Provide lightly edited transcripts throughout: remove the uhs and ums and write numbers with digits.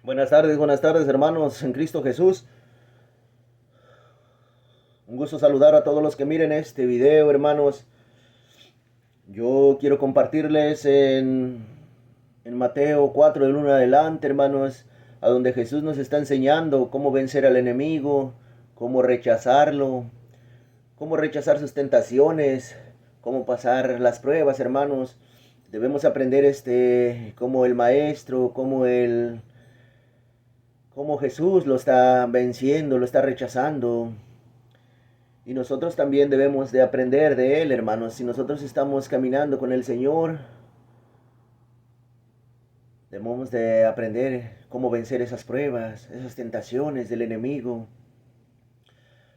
Buenas tardes hermanos en Cristo Jesús. Un gusto saludar a todos los que miren este video, hermanos. Yo quiero compartirles en Mateo 4 del 1 adelante, hermanos, a donde Jesús nos está enseñando cómo vencer al enemigo, cómo rechazarlo, cómo rechazar sus tentaciones, cómo pasar las pruebas, hermanos. Debemos aprender como el maestro, como Jesús lo está venciendo, lo está rechazando. Y nosotros también debemos de aprender de Él, hermanos. Si nosotros estamos caminando con el Señor, debemos de aprender cómo vencer esas pruebas, esas tentaciones del enemigo.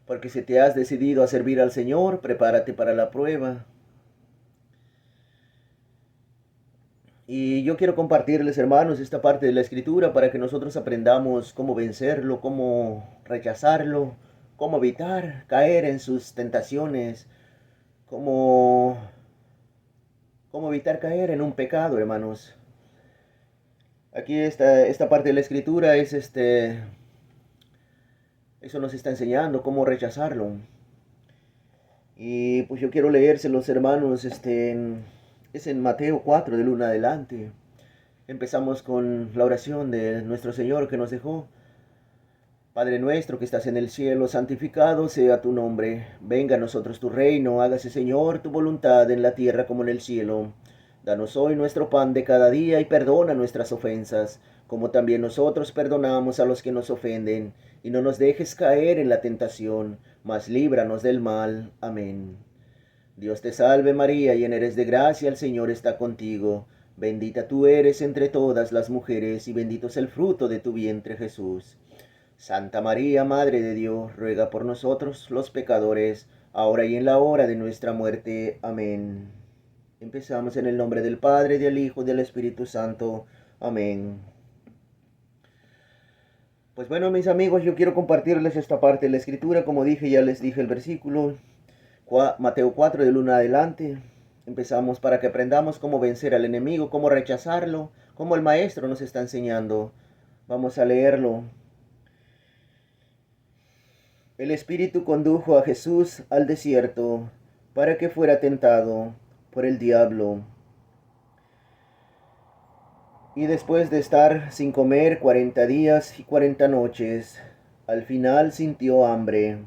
Porque si te has decidido a servir al Señor, prepárate para la prueba. Y yo quiero compartirles, hermanos, esta parte de la Escritura para que nosotros aprendamos cómo vencerlo, cómo rechazarlo, cómo evitar caer en sus tentaciones, cómo, cómo evitar caer en un pecado, hermanos. Aquí esta parte de la escritura eso nos está enseñando cómo rechazarlo. Y pues yo quiero leérselos, hermanos, es en Mateo 4 del 1 adelante. Empezamos con la oración de nuestro Señor que nos dejó. Padre nuestro que estás en el cielo, santificado sea tu nombre. Venga a nosotros tu reino, hágase Señor tu voluntad en la tierra como en el cielo. Danos hoy nuestro pan de cada día y perdona nuestras ofensas, como también nosotros perdonamos a los que nos ofenden. Y no nos dejes caer en la tentación, mas líbranos del mal. Amén. Dios te salve María, llena eres de gracia, el Señor está contigo. Bendita tú eres entre todas las mujeres, y bendito es el fruto de tu vientre Jesús. Santa María, Madre de Dios, ruega por nosotros los pecadores, ahora y en la hora de nuestra muerte. Amén. Empezamos en el nombre del Padre, del Hijo y del Espíritu Santo. Amén. Pues bueno, mis amigos, yo quiero compartirles esta parte de la Escritura. Como dije, ya les dije el versículo. Mateo 4 del 1 adelante. Empezamos para que aprendamos cómo vencer al enemigo, cómo rechazarlo, cómo el Maestro nos está enseñando. Vamos a leerlo. El Espíritu condujo a Jesús al desierto para que fuera tentado por el diablo. Y después de estar sin comer 40 días y 40 noches, al final sintió hambre.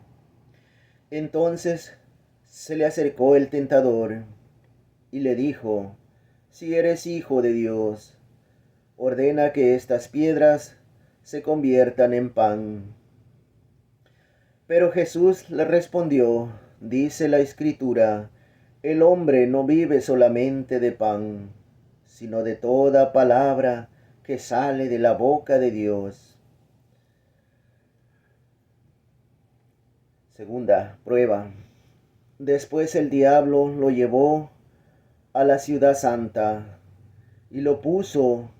Entonces se le acercó el tentador y le dijo: si eres hijo de Dios, ordena que estas piedras se conviertan en pan. Pero Jesús le respondió: dice la Escritura, el hombre no vive solamente de pan, sino de toda palabra que sale de la boca de Dios. Segunda prueba. Después el diablo lo llevó a la ciudad santa y lo puso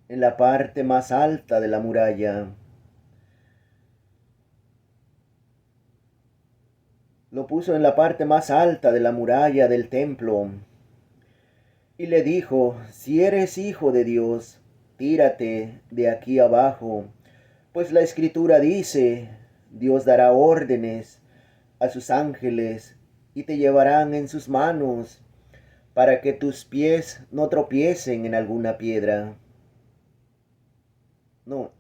en la parte más alta de la muralla. Lo puso en la parte más alta de la muralla del templo y le dijo: si eres hijo de Dios, tírate de aquí abajo, pues la Escritura dice: Dios dará órdenes a sus ángeles y te llevarán en sus manos para que tus pies no tropiecen en alguna piedra. No,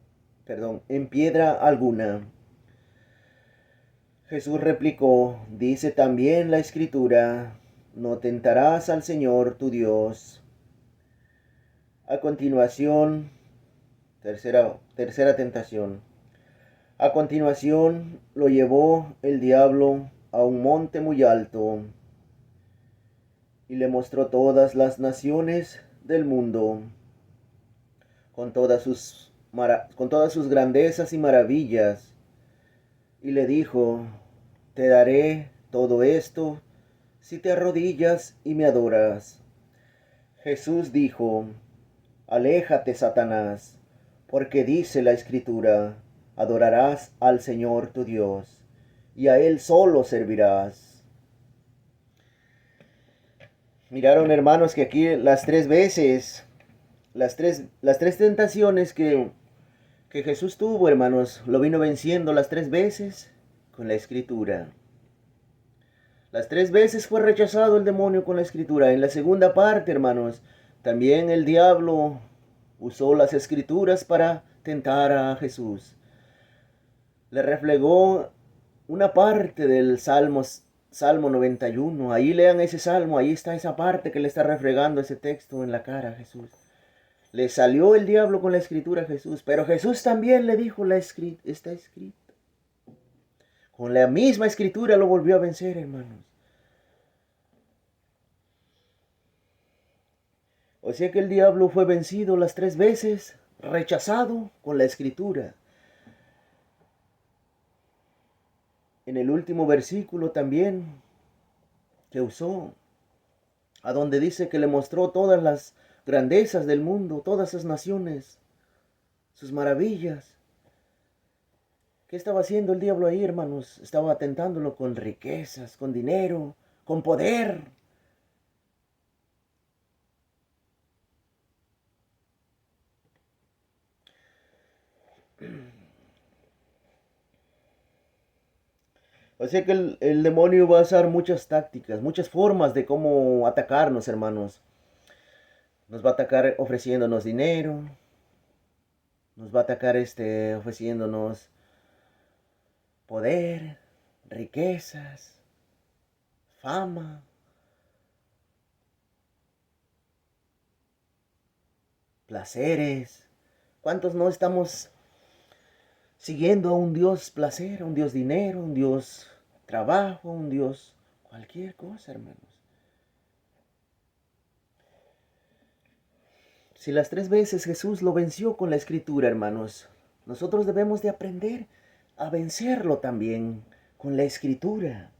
perdón, en piedra alguna. Jesús replicó: dice también la Escritura, no tentarás al Señor tu Dios. A continuación, tercera tentación. A continuación lo llevó el diablo a un monte muy alto y le mostró todas las naciones del mundo, con todas sus grandezas y maravillas, y le dijo: te daré todo esto si te arrodillas y me adoras. Jesús dijo: aléjate, Satanás, porque dice la Escritura, adorarás al Señor tu Dios, y a Él solo servirás. Miraron, que aquí las tres veces, las tres tentaciones que Jesús tuvo, hermanos, lo vino venciendo las 3 veces con la escritura. Las 3 veces fue rechazado el demonio con la escritura. En la segunda parte, hermanos, también el diablo usó las escrituras para tentar a Jesús. Le reflejó una parte del Salmo 91. Ahí lean ese salmo, ahí está esa parte que le está refregando ese texto en la cara a Jesús. Le salió el diablo con la escritura a Jesús, pero Jesús también le dijo, está escrito. Con la misma escritura lo volvió a vencer, hermanos. O sea que el diablo fue vencido las 3 veces, rechazado con la escritura. En el último versículo también que usó, a donde dice que le mostró todas las grandezas del mundo, todas sus naciones, sus maravillas. ¿Qué estaba haciendo el diablo ahí, hermanos? Estaba tentándolo con riquezas, con dinero, con poder. O sea que el demonio va a usar muchas tácticas, muchas formas de cómo atacarnos, hermanos. Nos va a atacar ofreciéndonos dinero. Nos va a atacar ofreciéndonos poder, riquezas, fama, placeres. ¿Cuántos no estamos siguiendo a un Dios placer, a un Dios dinero, un Dios trabajo, un Dios cualquier cosa, hermanos? Si las 3 veces Jesús lo venció con la escritura, hermanos, nosotros debemos de aprender a vencerlo también con la escritura.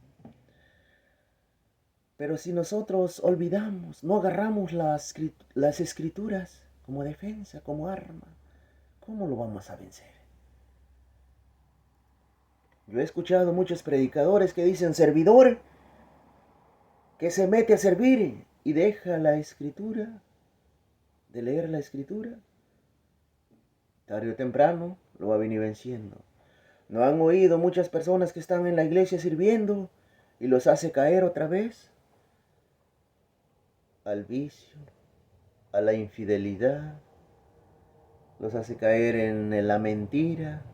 Pero si nosotros olvidamos, no agarramos las escrituras como defensa, como arma, ¿cómo lo vamos a vencer? Yo he escuchado muchos predicadores que dicen, servidor que se mete a servir y deja la escritura, de leer la escritura, tarde o temprano lo va a venir venciendo. ¿No han oído muchas personas que están en la iglesia sirviendo y los hace caer otra vez al vicio, a la infidelidad, los hace caer en la mentira,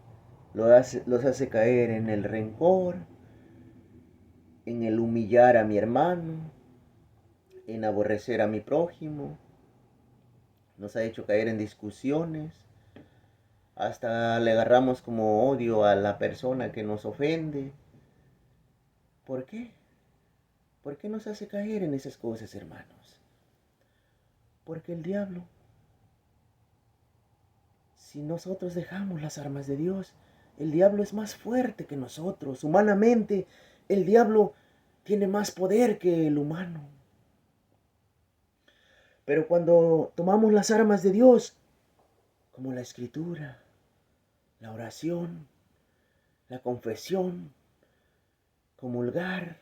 los hace caer en el rencor, en el humillar a mi hermano, en aborrecer a mi prójimo? Nos ha hecho caer en discusiones, hasta le agarramos como odio a la persona que nos ofende. ¿Por qué? ¿Por qué nos hace caer en esas cosas, hermanos? Porque el diablo, si nosotros dejamos las armas de Dios, el diablo es más fuerte que nosotros. Humanamente, el diablo tiene más poder que el humano. Pero cuando tomamos las armas de Dios, como la escritura, la oración, la confesión, comulgar,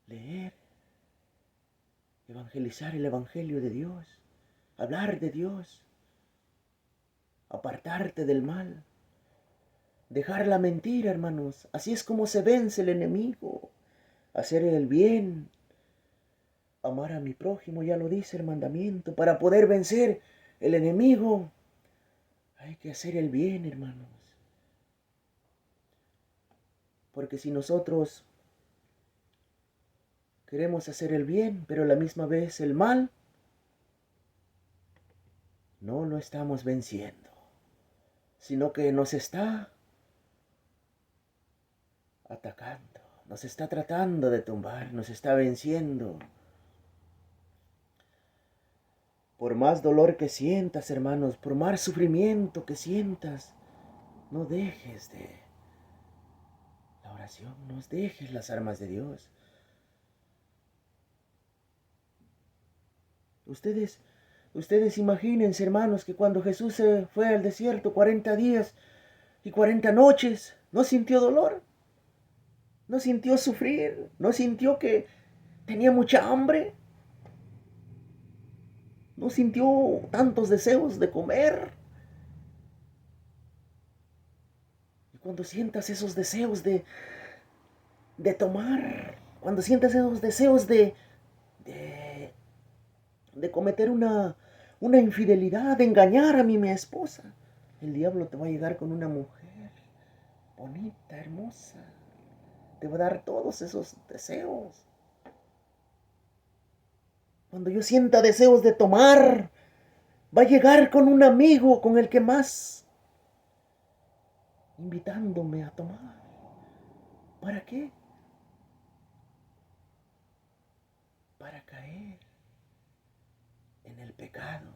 leer, evangelizar el Evangelio de Dios, hablar de Dios, apartarte del mal, dejar la mentira, hermanos. Así es como se vence el enemigo. Hacer el bien, amar a mi prójimo, ya lo dice el mandamiento. Para poder vencer el enemigo, hay que hacer el bien, hermanos. Porque si nosotros queremos hacer el bien, pero a la misma vez el mal, no lo estamos venciendo, sino que nos está atacando, nos está tratando de tumbar, nos está venciendo. Por más dolor que sientas, hermanos, por más sufrimiento que sientas, no dejes de la oración, no dejes las armas de Dios. Ustedes imagínense, hermanos, que cuando Jesús se fue al desierto 40 días y 40 noches, ¿no sintió dolor? ¿No sintió sufrir? ¿No sintió que tenía mucha hambre? no sintió tantos deseos de comer. Y cuando sientas esos deseos de tomar, cuando sientas esos deseos de, de cometer una infidelidad, de engañar a mi esposa, el diablo te va a llegar con una mujer bonita, hermosa. Te va a dar todos esos deseos. Cuando yo sienta deseos de tomar, va a llegar con un amigo con el que más, invitándome a tomar. ¿Para qué? Para caer en el pecado.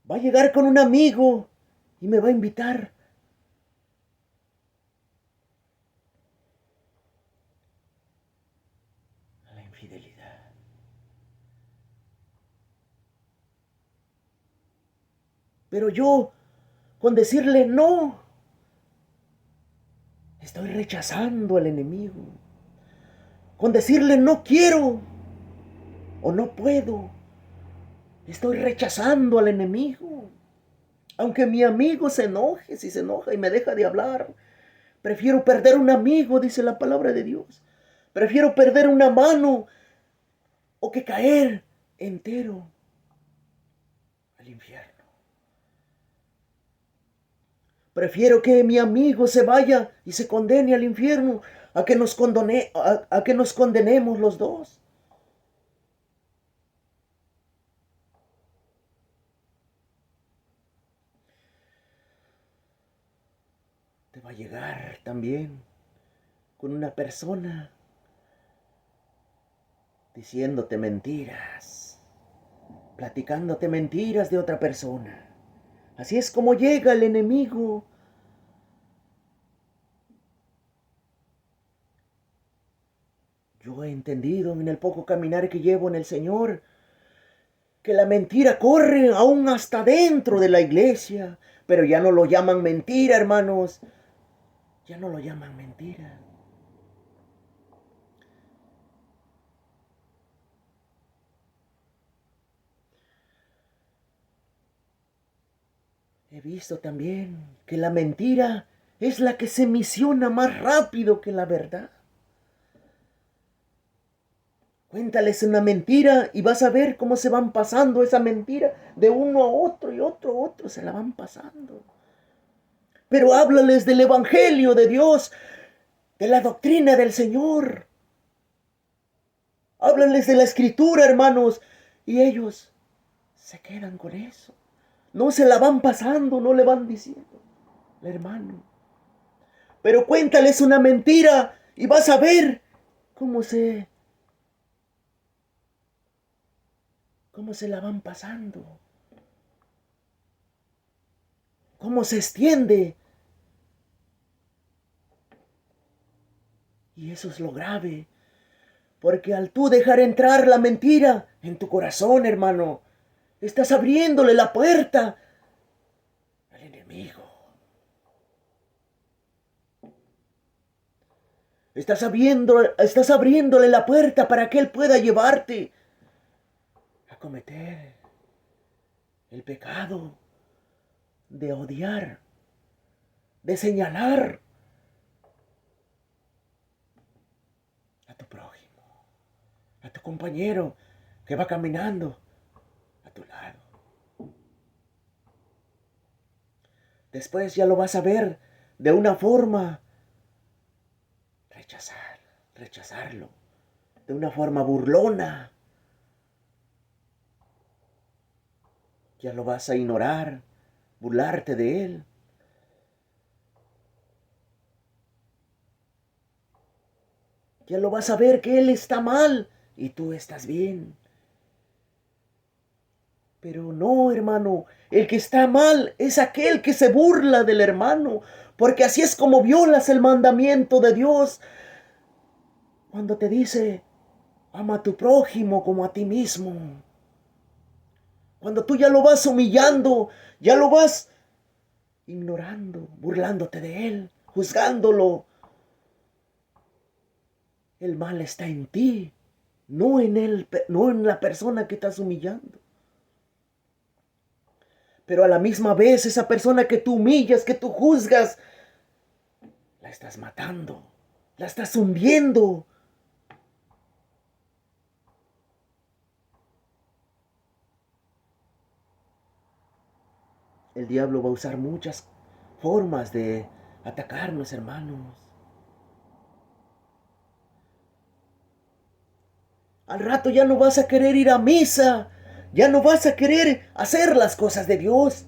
Va a llegar con un amigo y me va a invitar a la infidelidad. Pero yo, con decirle no, estoy rechazando al enemigo. Con decirle no quiero o no puedo, estoy rechazando al enemigo. Aunque mi amigo se enoje, si se enoja y me deja de hablar, prefiero perder un amigo, dice la palabra de Dios. Prefiero perder una mano o que caer entero al infierno. Prefiero que mi amigo se vaya y se condene al infierno a que nos condenemos los dos. Te va a llegar también con una persona diciéndote mentiras, platicándote mentiras de otra persona. Así es como llega el enemigo. Yo he entendido en el poco caminar que llevo en el Señor que la mentira corre aún hasta dentro de la iglesia, pero ya no lo llaman mentira, hermanos. Ya no lo llaman mentira. He visto también que la mentira es la que se misiona más rápido que la verdad. Cuéntales una mentira y vas a ver cómo se van pasando esa mentira de uno a otro y otro a otro, se la van pasando. Pero háblales del evangelio de Dios, de la doctrina del Señor. Háblales de la escritura, hermanos, y ellos se quedan con eso. No se la van pasando, no le van diciendo, hermano. Pero cuéntales una mentira y vas a ver cómo se la van pasando. Cómo se extiende. Y eso es lo grave. Porque al tú dejar entrar la mentira en tu corazón, hermano, estás abriéndole la puerta al enemigo. Estás abriéndole la puerta para que él pueda llevarte a cometer el pecado de odiar, de señalar a tu prójimo, a tu compañero que va caminando a tu lado. Después ya lo vas a ver de una forma rechazarlo, de una forma burlona. Ya lo vas a ignorar, burlarte de él. Ya lo vas a ver que él está mal y tú estás bien. Pero no, hermano, el que está mal es aquel que se burla del hermano, porque así es como violas el mandamiento de Dios cuando te dice, ama a tu prójimo como a ti mismo. Cuando tú ya lo vas humillando, ya lo vas ignorando, burlándote de él, juzgándolo. El mal está en ti. no en la persona que estás humillando. Pero a la misma vez, esa persona que tú humillas, que tú juzgas, la estás matando, la estás hundiendo. El diablo va a usar muchas formas de atacarnos, hermanos. Al rato ya no vas a querer ir a misa, ya no vas a querer hacer las cosas de Dios.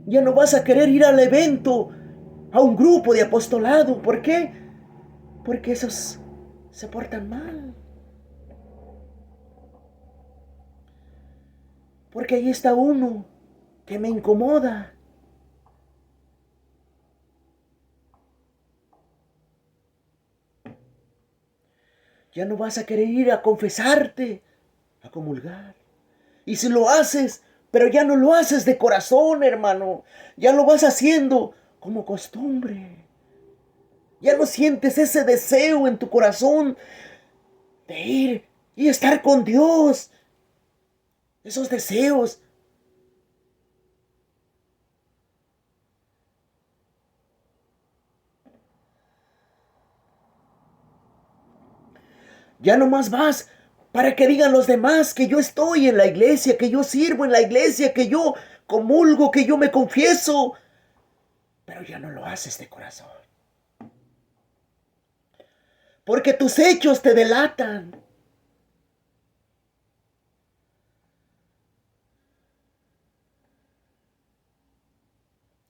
Ya no vas a querer ir al evento, a un grupo de apostolado. ¿Por qué? Porque esos se portan mal. Porque ahí está uno que me incomoda. Ya no vas a querer ir a confesarte, a comulgar. Y si lo haces, pero ya no lo haces de corazón, hermano. Ya lo vas haciendo como costumbre. Ya no sientes ese deseo en tu corazón de ir y estar con Dios. Esos deseos. Ya no más vas para que digan los demás que yo estoy en la iglesia, que yo sirvo en la iglesia, que yo comulgo, que yo me confieso. Pero ya no lo haces de corazón. Porque tus hechos te delatan.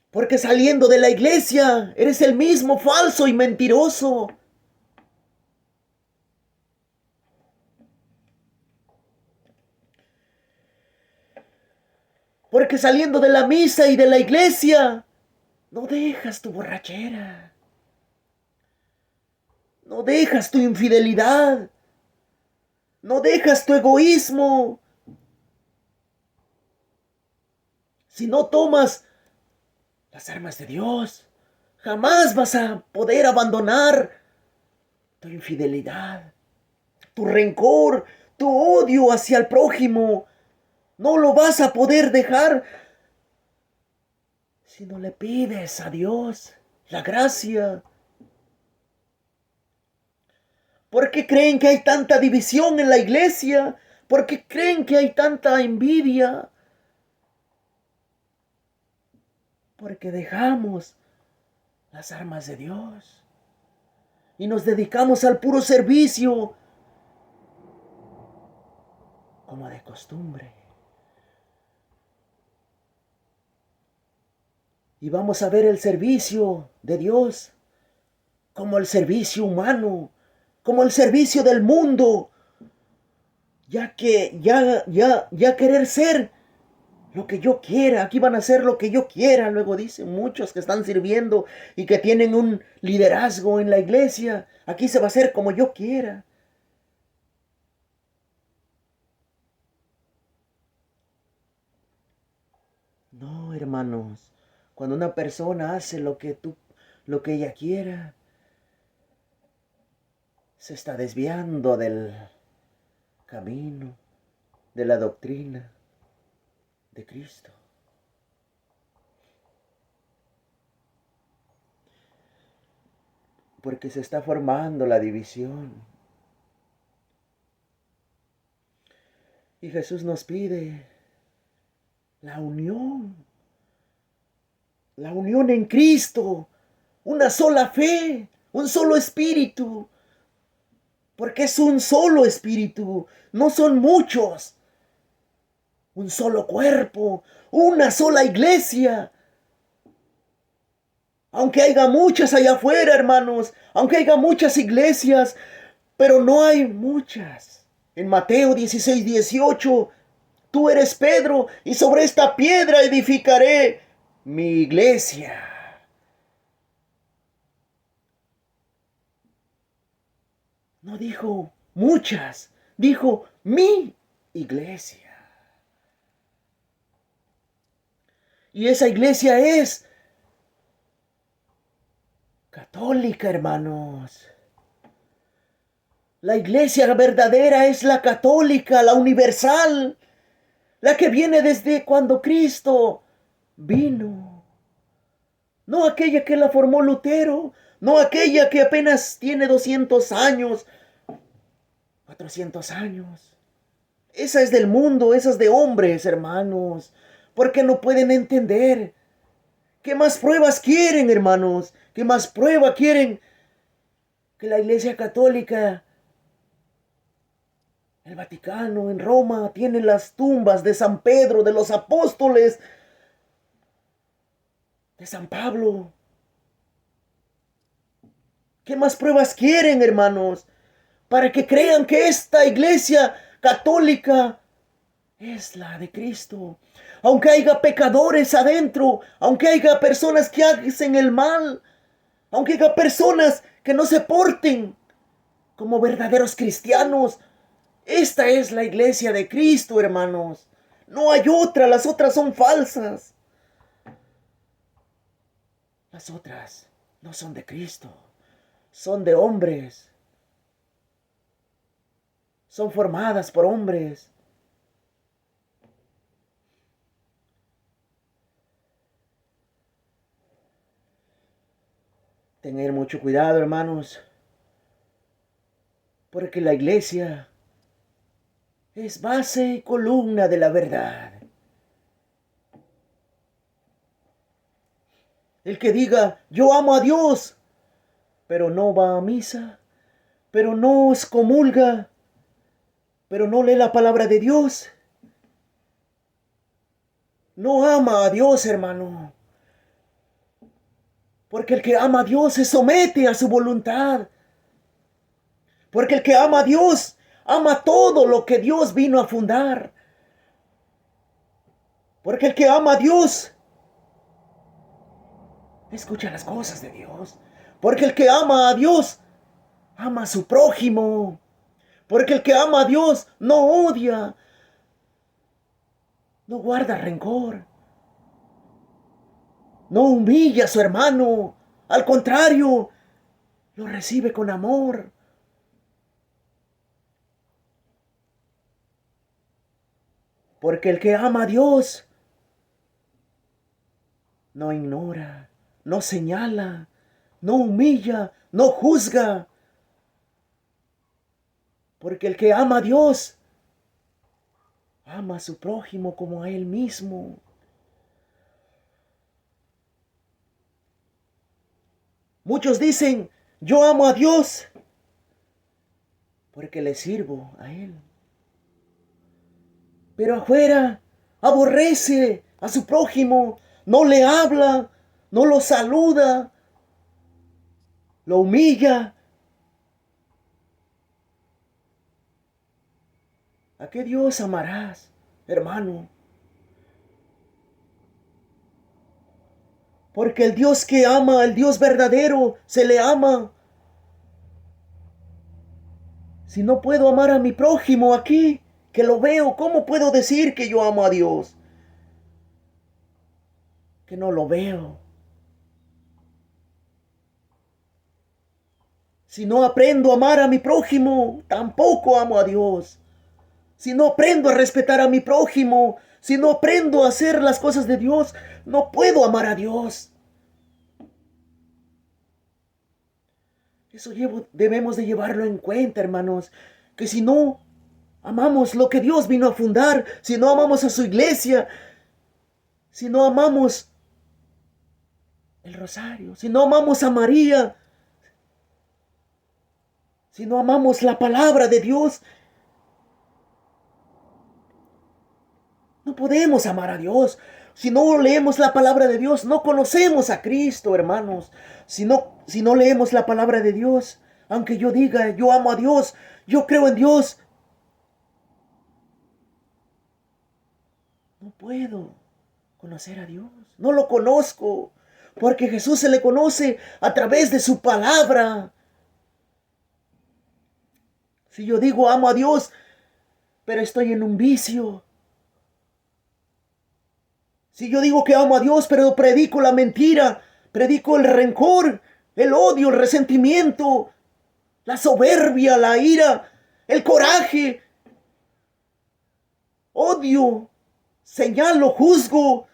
Porque saliendo de la iglesia eres el mismo falso y mentiroso. Porque saliendo de la misa y de la iglesia no dejas tu borrachera. No dejas tu infidelidad. No dejas tu egoísmo. Si no tomas las armas de Dios, jamás vas a poder abandonar tu infidelidad, tu rencor, tu odio hacia el prójimo. No lo vas a poder dejar si no le pides a Dios la gracia. ¿Por qué creen que hay tanta división en la iglesia? ¿Por qué creen que hay tanta envidia? Porque dejamos las armas de Dios y nos dedicamos al puro servicio como de costumbre. Y vamos a ver el servicio de Dios como el servicio humano, como el servicio del mundo, ya que ya querer ser lo que yo quiera, aquí van a hacer lo que yo quiera, luego dicen muchos que están sirviendo y que tienen un liderazgo en la iglesia, aquí se va a hacer como yo quiera. No, hermanos, cuando una persona hace lo que ella quiera, se está desviando del camino, de la doctrina de Cristo. Porque se está formando la división. Y Jesús nos pide la unión en Cristo, una sola fe, un solo espíritu. Porque es un solo espíritu, no son muchos. Un solo cuerpo, una sola iglesia. Aunque haya muchas allá afuera, hermanos, aunque haya muchas iglesias, pero no hay muchas. En Mateo 16:18, tú eres Pedro y sobre esta piedra edificaré mi iglesia. No dijo muchas, dijo mi iglesia. Y esa iglesia es católica, hermanos. La iglesia verdadera es la católica, la universal, la que viene desde cuando Cristo vino. No aquella que la formó Lutero, no aquella que apenas tiene 200 años, 400 años. Esa es del mundo, esa es de hombres, hermanos, porque no pueden entender. ¿Qué más pruebas quieren, hermanos? ¿Qué más prueba quieren? Que la Iglesia Católica, el Vaticano, en Roma, tiene las tumbas de San Pedro, de los apóstoles, de San Pablo. ¿Qué más pruebas quieren, hermanos? Para que crean que esta Iglesia Católica es la de Cristo. Aunque haya pecadores adentro, aunque haya personas que hacen el mal, aunque haya personas que no se porten como verdaderos cristianos, esta es la iglesia de Cristo, hermanos. No hay otra, las otras son falsas. Las otras no son de Cristo, son de hombres. Son formadas por hombres. Tener mucho cuidado, hermanos, porque la iglesia es base y columna de la verdad. El que diga, yo amo a Dios, pero no va a misa, pero no excomulga, pero no lee la palabra de Dios, no ama a Dios, hermano. Porque el que ama a Dios se somete a su voluntad. Porque el que ama a Dios ama todo lo que Dios vino a fundar. Porque el que ama a Dios escucha las cosas de Dios. Porque el que ama a Dios ama a su prójimo. Porque el que ama a Dios no odia, no guarda rencor, no humilla a su hermano. Al contrario, lo recibe con amor. Porque el que ama a Dios no ignora, no señala, no humilla, no juzga. Porque el que ama a Dios ama a su prójimo como a él mismo. Muchos dicen, yo amo a Dios porque le sirvo a Él. Pero afuera aborrece a su prójimo, no le habla, no lo saluda, lo humilla. ¿A qué Dios amarás, hermano? Porque el Dios que ama, el Dios verdadero, se le ama. Si no puedo amar a mi prójimo aquí, que lo veo, ¿cómo puedo decir que yo amo a Dios? Que no lo veo. Si no aprendo a amar a mi prójimo, tampoco amo a Dios. Si no aprendo a respetar a mi prójimo, si no aprendo a hacer las cosas de Dios, no puedo amar a Dios. Eso debemos de llevarlo en cuenta, hermanos. Que si no amamos lo que Dios vino a fundar, si no amamos a su iglesia, si no amamos el rosario, si no amamos a María, si no amamos la palabra de Dios, no podemos amar a Dios. Si no leemos la palabra de Dios, no conocemos a Cristo, hermanos. Si no leemos la palabra de Dios, aunque yo diga, yo amo a Dios, yo creo en Dios, no puedo conocer a Dios. No lo conozco, porque Jesús se le conoce a través de su palabra. Si yo digo amo a Dios, pero estoy en un vicio. Si yo digo que amo a Dios, pero predico la mentira, predico el rencor, el odio, el resentimiento, la soberbia, la ira, el coraje. Odio, señalo, juzgo.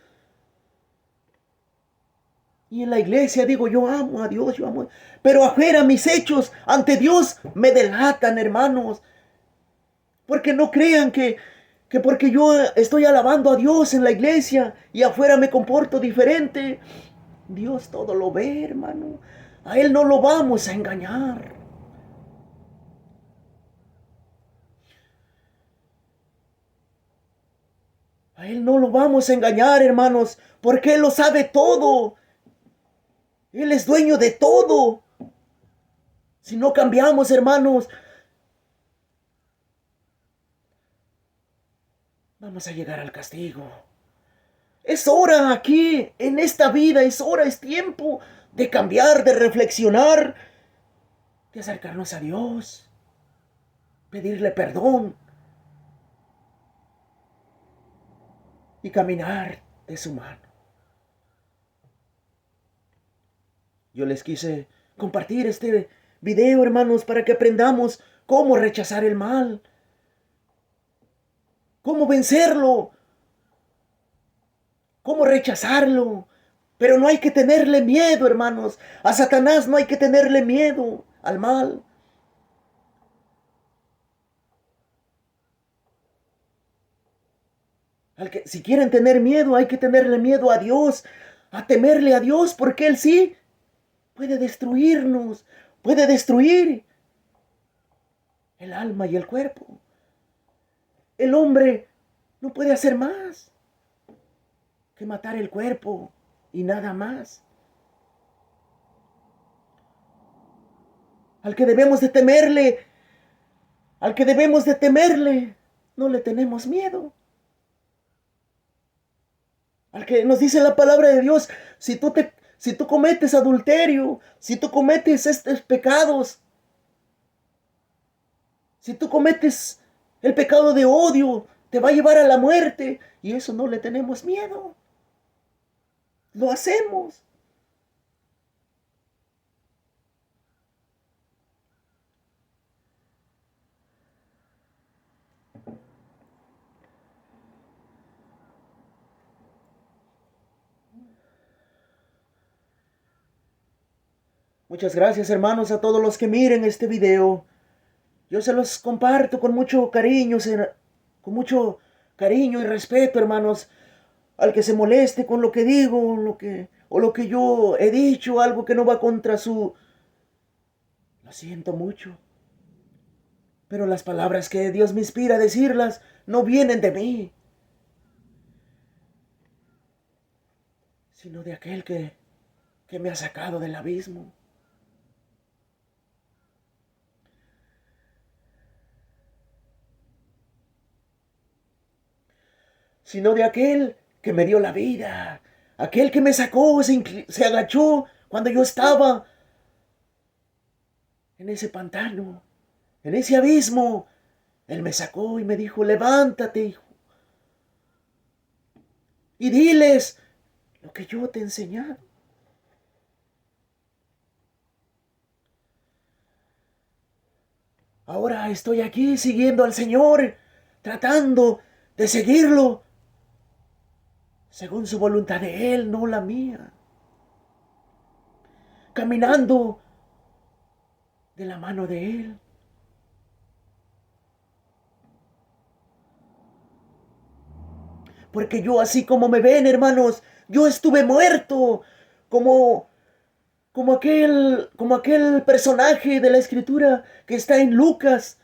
Y en la iglesia digo, yo amo a Dios, yo amo. Pero afuera mis hechos ante Dios me delatan, hermanos. Porque no crean que porque yo estoy alabando a Dios en la iglesia y afuera me comporto diferente, Dios todo lo ve, hermano. A Él no lo vamos a engañar. A Él no lo vamos a engañar, hermanos, porque Él lo sabe todo. Él es dueño de todo. Si no cambiamos, hermanos, vamos a llegar al castigo. Es hora aquí, en esta vida, es hora, es tiempo de cambiar, de reflexionar, de acercarnos a Dios, pedirle perdón y caminar de su mano. Yo les quise compartir este video, hermanos, para que aprendamos cómo rechazar el mal, cómo vencerlo, cómo rechazarlo. Pero no hay que tenerle miedo, hermanos. A Satanás no hay que tenerle miedo, al mal. Si quieren tener miedo, hay que tenerle miedo a Dios, a temerle a Dios, porque Él sí puede destruirnos, puede destruir el alma y el cuerpo. El hombre no puede hacer más que matar el cuerpo y nada más. Al que debemos de temerle, no le tenemos miedo. Al que nos dice la palabra de Dios, si tú cometes adulterio, si tú cometes estos pecados, si tú cometes el pecado de odio, te va a llevar a la muerte. Y eso no le tenemos miedo. Lo hacemos. Muchas gracias, hermanos, a todos los que miren este video. Yo se los comparto con mucho cariño, y respeto, hermanos. Al que se moleste con lo que digo, o lo que yo he dicho, algo que no va contra su... Lo siento mucho. Pero las palabras que Dios me inspira a decirlas no vienen de mí, sino de aquel que me ha sacado del abismo. Sino de aquel que me dio la vida, aquel que me sacó, se agachó cuando yo estaba en ese pantano, en ese abismo. Él me sacó y me dijo, levántate, hijo, y diles lo que yo te he enseñado. Ahora estoy aquí siguiendo al Señor, tratando de seguirlo según su voluntad de Él, no la mía. Caminando de la mano de Él. Porque yo, así como me ven, hermanos, yo estuve muerto, como aquel personaje de la Escritura que está en Lucas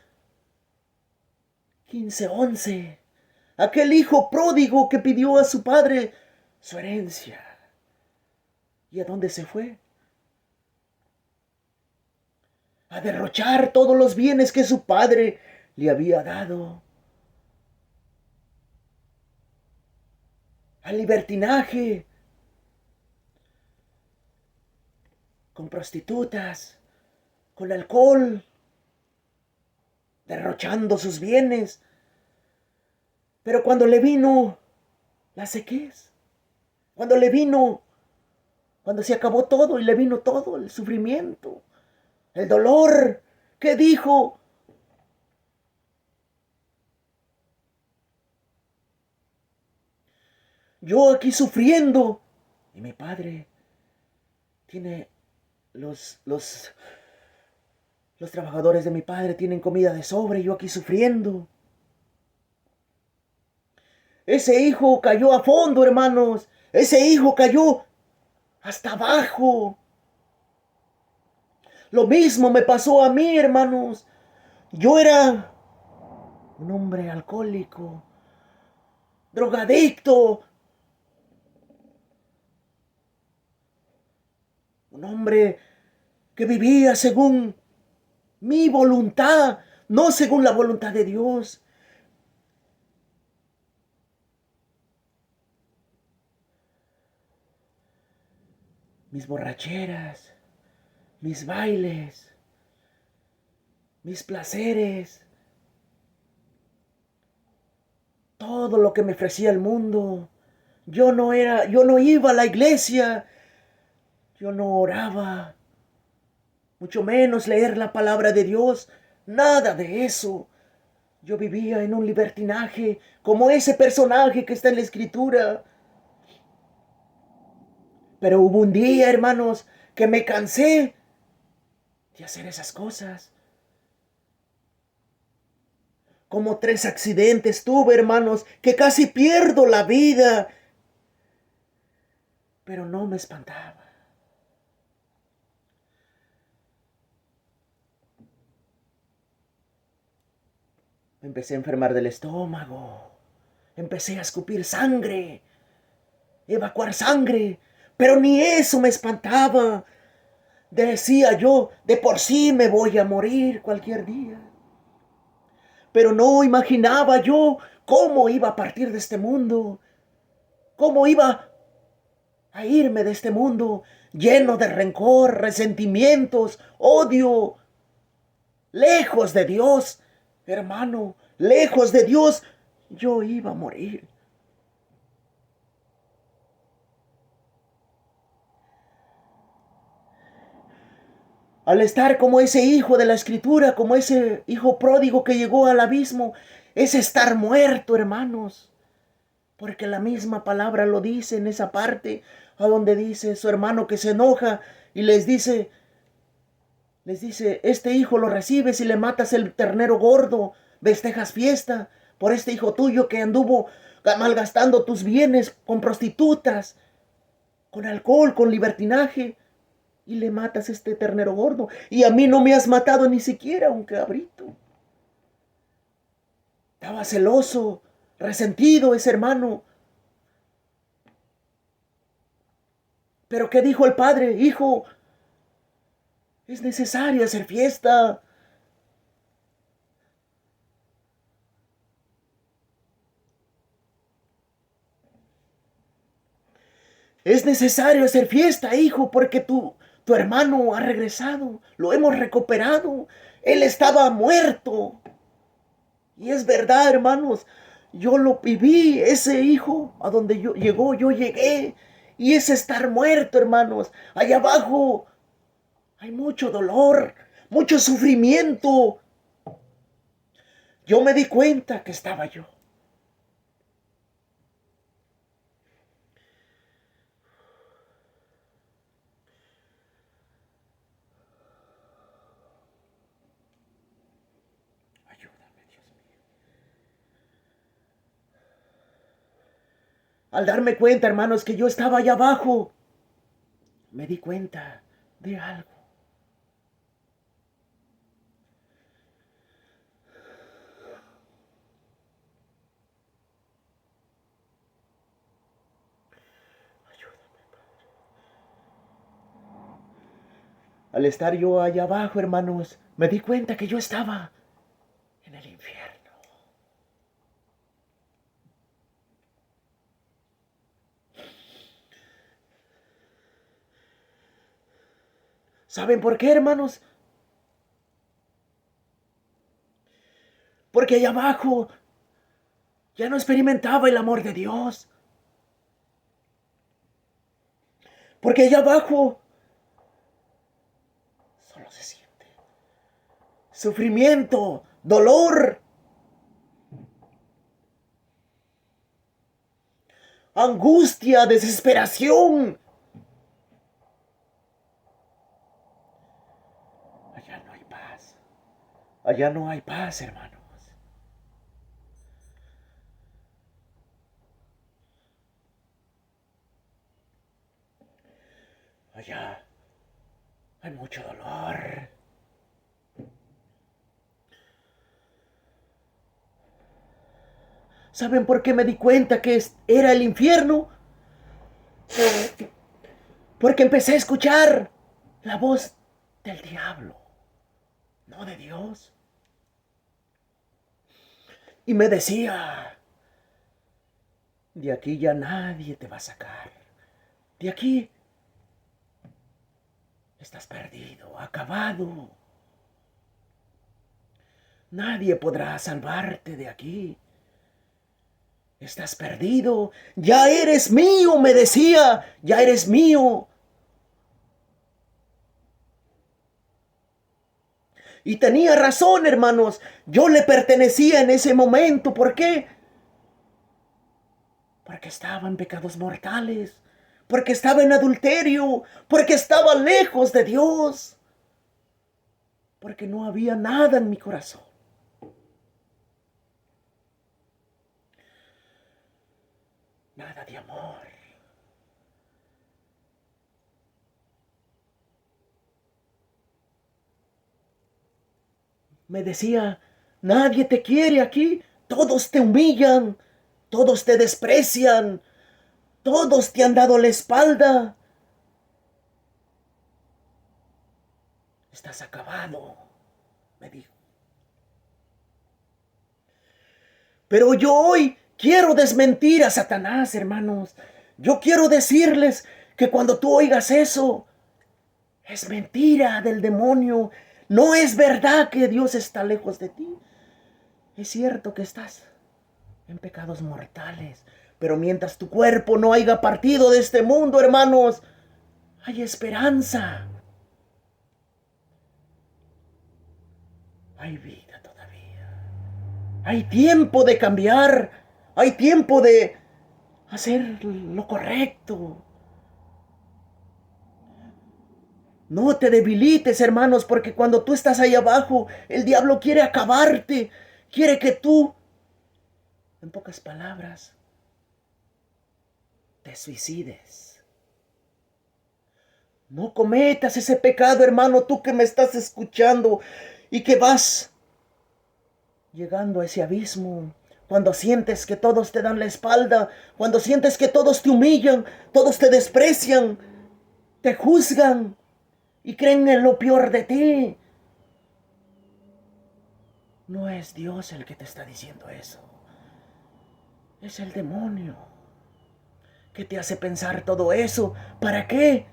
15:11. Aquel hijo pródigo que pidió a su padre su herencia. ¿Y a dónde se fue? A derrochar todos los bienes que su padre le había dado. Al libertinaje, con prostitutas, con alcohol, derrochando sus bienes. Pero cuando le vino la sequez, cuando le vino Cuando se acabó todo y le vino todo el sufrimiento, el dolor, ¿qué dijo? Yo aquí sufriendo y mi padre tiene los trabajadores de mi padre tienen comida de sobre, yo aquí sufriendo. Ese hijo cayó a fondo, hermanos. Ese hijo cayó hasta abajo. Lo mismo me pasó a mí, hermanos. Yo era un hombre alcohólico, drogadicto, un hombre que vivía según mi voluntad, no según la voluntad de Dios. Mis borracheras, mis bailes, mis placeres, todo lo que me ofrecía el mundo. Yo no iba a la iglesia, yo no oraba, mucho menos leer la palabra de Dios, nada de eso. Yo vivía en un libertinaje, como ese personaje que está en la escritura. Pero hubo un día, hermanos, que me cansé de hacer esas cosas. Como 3 accidentes tuve, hermanos, que casi pierdo la vida. Pero no me espantaba. Me empecé a enfermar del estómago. Empecé a escupir sangre, evacuar sangre. Pero ni eso me espantaba. Decía yo, de por sí me voy a morir cualquier día. Pero no imaginaba yo cómo iba a partir de este mundo. Cómo iba a irme de este mundo lleno de rencor, resentimientos, odio, lejos de Dios, hermano, lejos de Dios, yo iba a morir. Al estar como ese hijo de la escritura, como ese hijo pródigo que llegó al abismo, es estar muerto, hermanos. Porque la misma palabra lo dice en esa parte, a donde dice su hermano que se enoja y les dice, este hijo lo recibes y le matas el ternero gordo, festejas fiesta por este hijo tuyo que anduvo malgastando tus bienes con prostitutas, con alcohol, con libertinaje, y le matas este ternero gordo. Y a mí no me has matado ni siquiera un cabrito. Estaba celoso, resentido ese hermano. Pero ¿qué dijo el padre? Hijo, es necesario hacer fiesta. Es necesario hacer fiesta, hijo, porque tu hermano ha regresado. Lo hemos recuperado. Él estaba muerto. Y es verdad, hermanos. Yo lo viví, ese hijo, a donde llegó, yo llegué. Y es estar muerto, hermanos. Allá abajo hay mucho dolor, mucho sufrimiento. Yo me di cuenta que estaba yo. Ayúdame, Dios mío. Al darme cuenta, hermanos, que yo estaba allá abajo, me di cuenta de algo. Al estar yo allá abajo, hermanos, me di cuenta que yo estaba en el infierno. ¿Saben por qué, hermanos? Porque allá abajo ya no experimentaba el amor de Dios. Porque allá abajo solo se siente sufrimiento, dolor, angustia, desesperación. Allá no hay paz. Allá no hay paz, hermanos. Allá hay mucho dolor. ¿Saben por qué me di cuenta que era el infierno? Porque empecé a escuchar la voz del diablo, no de Dios. Y me decía, de aquí ya nadie te va a sacar. De aquí estás perdido, acabado. Nadie podrá salvarte de aquí. Estás perdido. Ya eres mío, me decía. Ya eres mío. Y tenía razón, hermanos. Yo le pertenecía en ese momento. ¿Por qué? Porque estaba en pecados mortales. Porque estaba en adulterio. Porque estaba lejos de Dios. Porque no había nada en mi corazón. Nada de amor. Me decía, nadie te quiere aquí. Todos te humillan. Todos te desprecian. Todos te han dado la espalda. Estás acabado, me dijo. Pero yo hoy quiero desmentir a Satanás, hermanos. Yo quiero decirles que cuando tú oigas eso, es mentira del demonio. No es verdad que Dios está lejos de ti. Es cierto que estás en pecados mortales. Pero mientras tu cuerpo no haya partido de este mundo, hermanos, hay esperanza. Hay vida todavía. Hay tiempo de cambiar. Hay tiempo de hacer lo correcto. No te debilites, hermanos, porque cuando tú estás ahí abajo, el diablo quiere acabarte. Quiere que tú, en pocas palabras, te suicides. No cometas ese pecado, hermano, tú que me estás escuchando y que vas llegando a ese abismo. Cuando sientes que todos te dan la espalda, cuando sientes que todos te humillan, todos te desprecian, te juzgan y creen en lo peor de ti. No es Dios el que te está diciendo eso. Es el demonio que te hace pensar todo eso. ¿Para qué?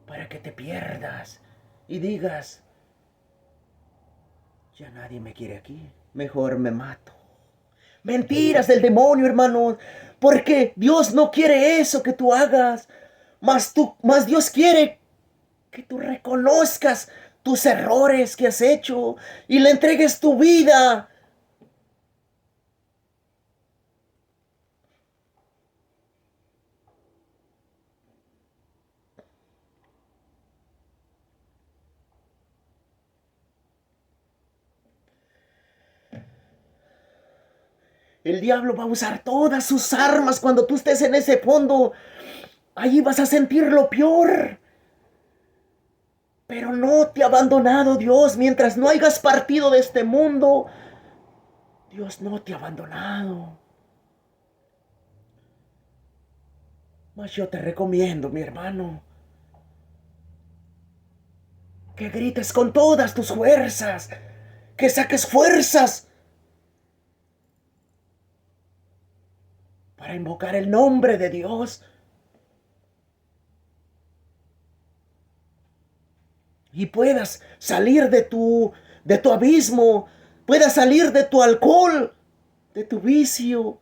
Para que te pierdas y digas, ya nadie me quiere aquí, mejor me mato. Mentiras del demonio, hermano, porque Dios no quiere eso que tú hagas. Más Dios quiere que tú reconozcas tus errores que has hecho y le entregues tu vida. El diablo va a usar todas sus armas cuando tú estés en ese fondo. Ahí vas a sentir lo peor. Pero no te ha abandonado Dios mientras no hayas partido de este mundo. Dios no te ha abandonado. Mas yo te recomiendo, mi hermano, que grites con todas tus fuerzas, que saques fuerzas para invocar el nombre de Dios y puedas salir de tu abismo, puedas salir de tu alcohol, de tu vicio,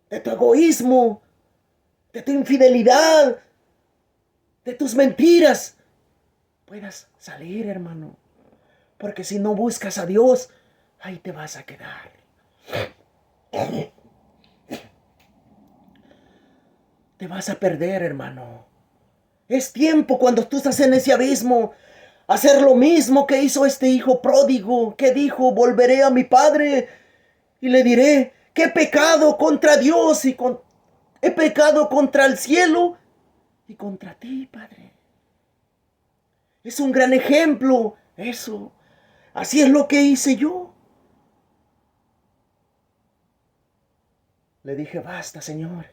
de tu egoísmo, de tu infidelidad, de tus mentiras puedas salir, hermano. Porque si no buscas a Dios, ahí te vas a quedar. Te vas a perder, hermano. Es tiempo cuando tú estás en ese abismo, hacer lo mismo que hizo este hijo pródigo, que dijo, volveré a mi padre y le diré que he pecado contra Dios he pecado contra el cielo y contra ti, Padre. Es un gran ejemplo eso. Así es lo que hice yo. Le dije, basta, Señor.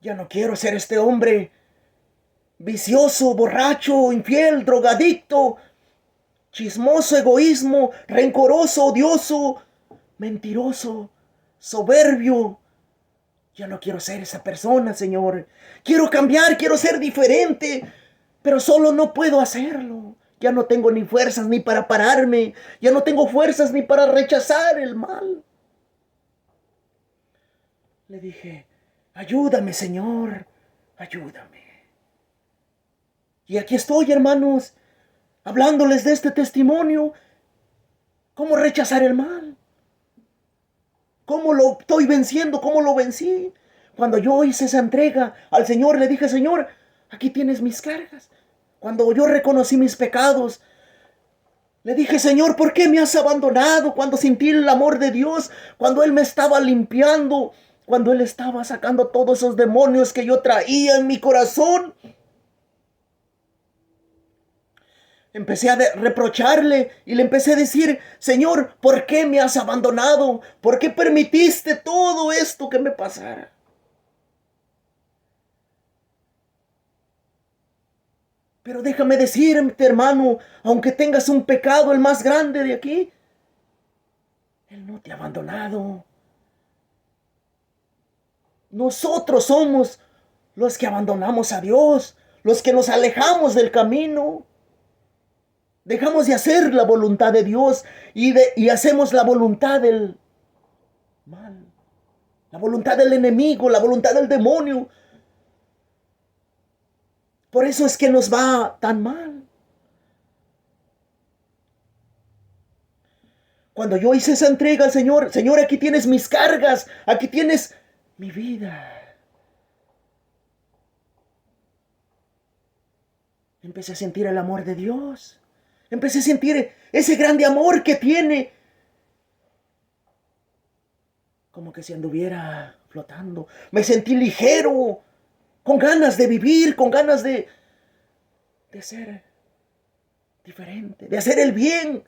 Ya no quiero ser este hombre vicioso, borracho, infiel, drogadicto, chismoso, egoísmo, rencoroso, odioso, mentiroso, soberbio. Ya no quiero ser esa persona, Señor. Quiero cambiar, quiero ser diferente, pero solo no puedo hacerlo. Ya no tengo ni fuerzas ni para pararme. Ya no tengo fuerzas ni para rechazar el mal. Le dije, ayúdame, Señor, ayúdame. Y aquí estoy, hermanos, hablándoles de este testimonio. ¿Cómo rechazar el mal? ¿Cómo lo estoy venciendo? ¿Cómo lo vencí? Cuando yo hice esa entrega al Señor, le dije, Señor, aquí tienes mis cargas. Cuando yo reconocí mis pecados, le dije, Señor, ¿por qué me has abandonado? Cuando sentí el amor de Dios, cuando Él me estaba limpiando, cuando Él estaba sacando todos esos demonios que yo traía en mi corazón. Empecé a reprocharle y le empecé a decir, Señor, ¿por qué me has abandonado? ¿Por qué permitiste todo esto que me pasara? Pero déjame decirte, hermano, aunque tengas un pecado el más grande de aquí, Él no te ha abandonado. Nosotros somos los que abandonamos a Dios, los que nos alejamos del camino. Dejamos de hacer la voluntad de Dios y hacemos la voluntad del mal, la voluntad del enemigo, la voluntad del demonio. Por eso es que nos va tan mal. Cuando yo hice esa entrega al Señor, Señor, aquí tienes mis cargas, aquí tienes mi vida. Empecé a sentir el amor de Dios. Empecé a sentir ese grande amor que tiene. Como que si anduviera flotando. Me sentí ligero, con ganas de vivir, con ganas de ser diferente, de hacer el bien,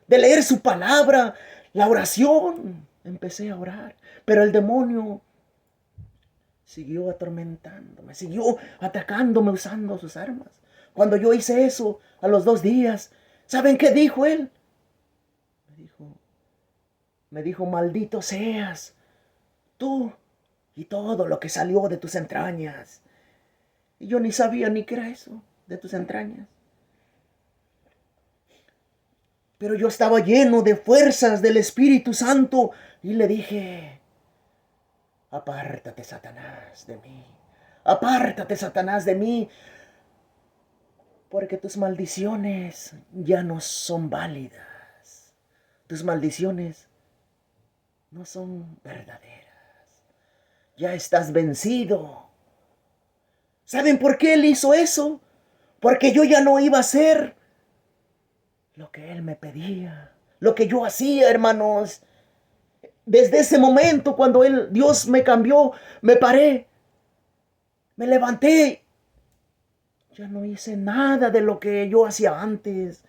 de leer su palabra, la oración. Empecé a orar, pero el demonio siguió atormentándome, siguió atacándome usando sus armas. Cuando yo hice eso, a los 2 días, ¿saben qué dijo él? Me dijo, maldito seas tú y todo lo que salió de tus entrañas. Y yo ni sabía ni qué era eso, de tus entrañas. Pero yo estaba lleno de fuerzas del Espíritu Santo y le dije, apártate, Satanás, de mí. Apártate, Satanás, de mí. Porque tus maldiciones ya no son válidas. Tus maldiciones no son verdaderas. Ya estás vencido. ¿Saben por qué él hizo eso? Porque yo ya no iba a hacer lo que él me pedía, lo que yo hacía, hermanos. Desde ese momento, cuando Dios me cambió, me paré, me levanté. Ya no hice nada de lo que yo hacía antes.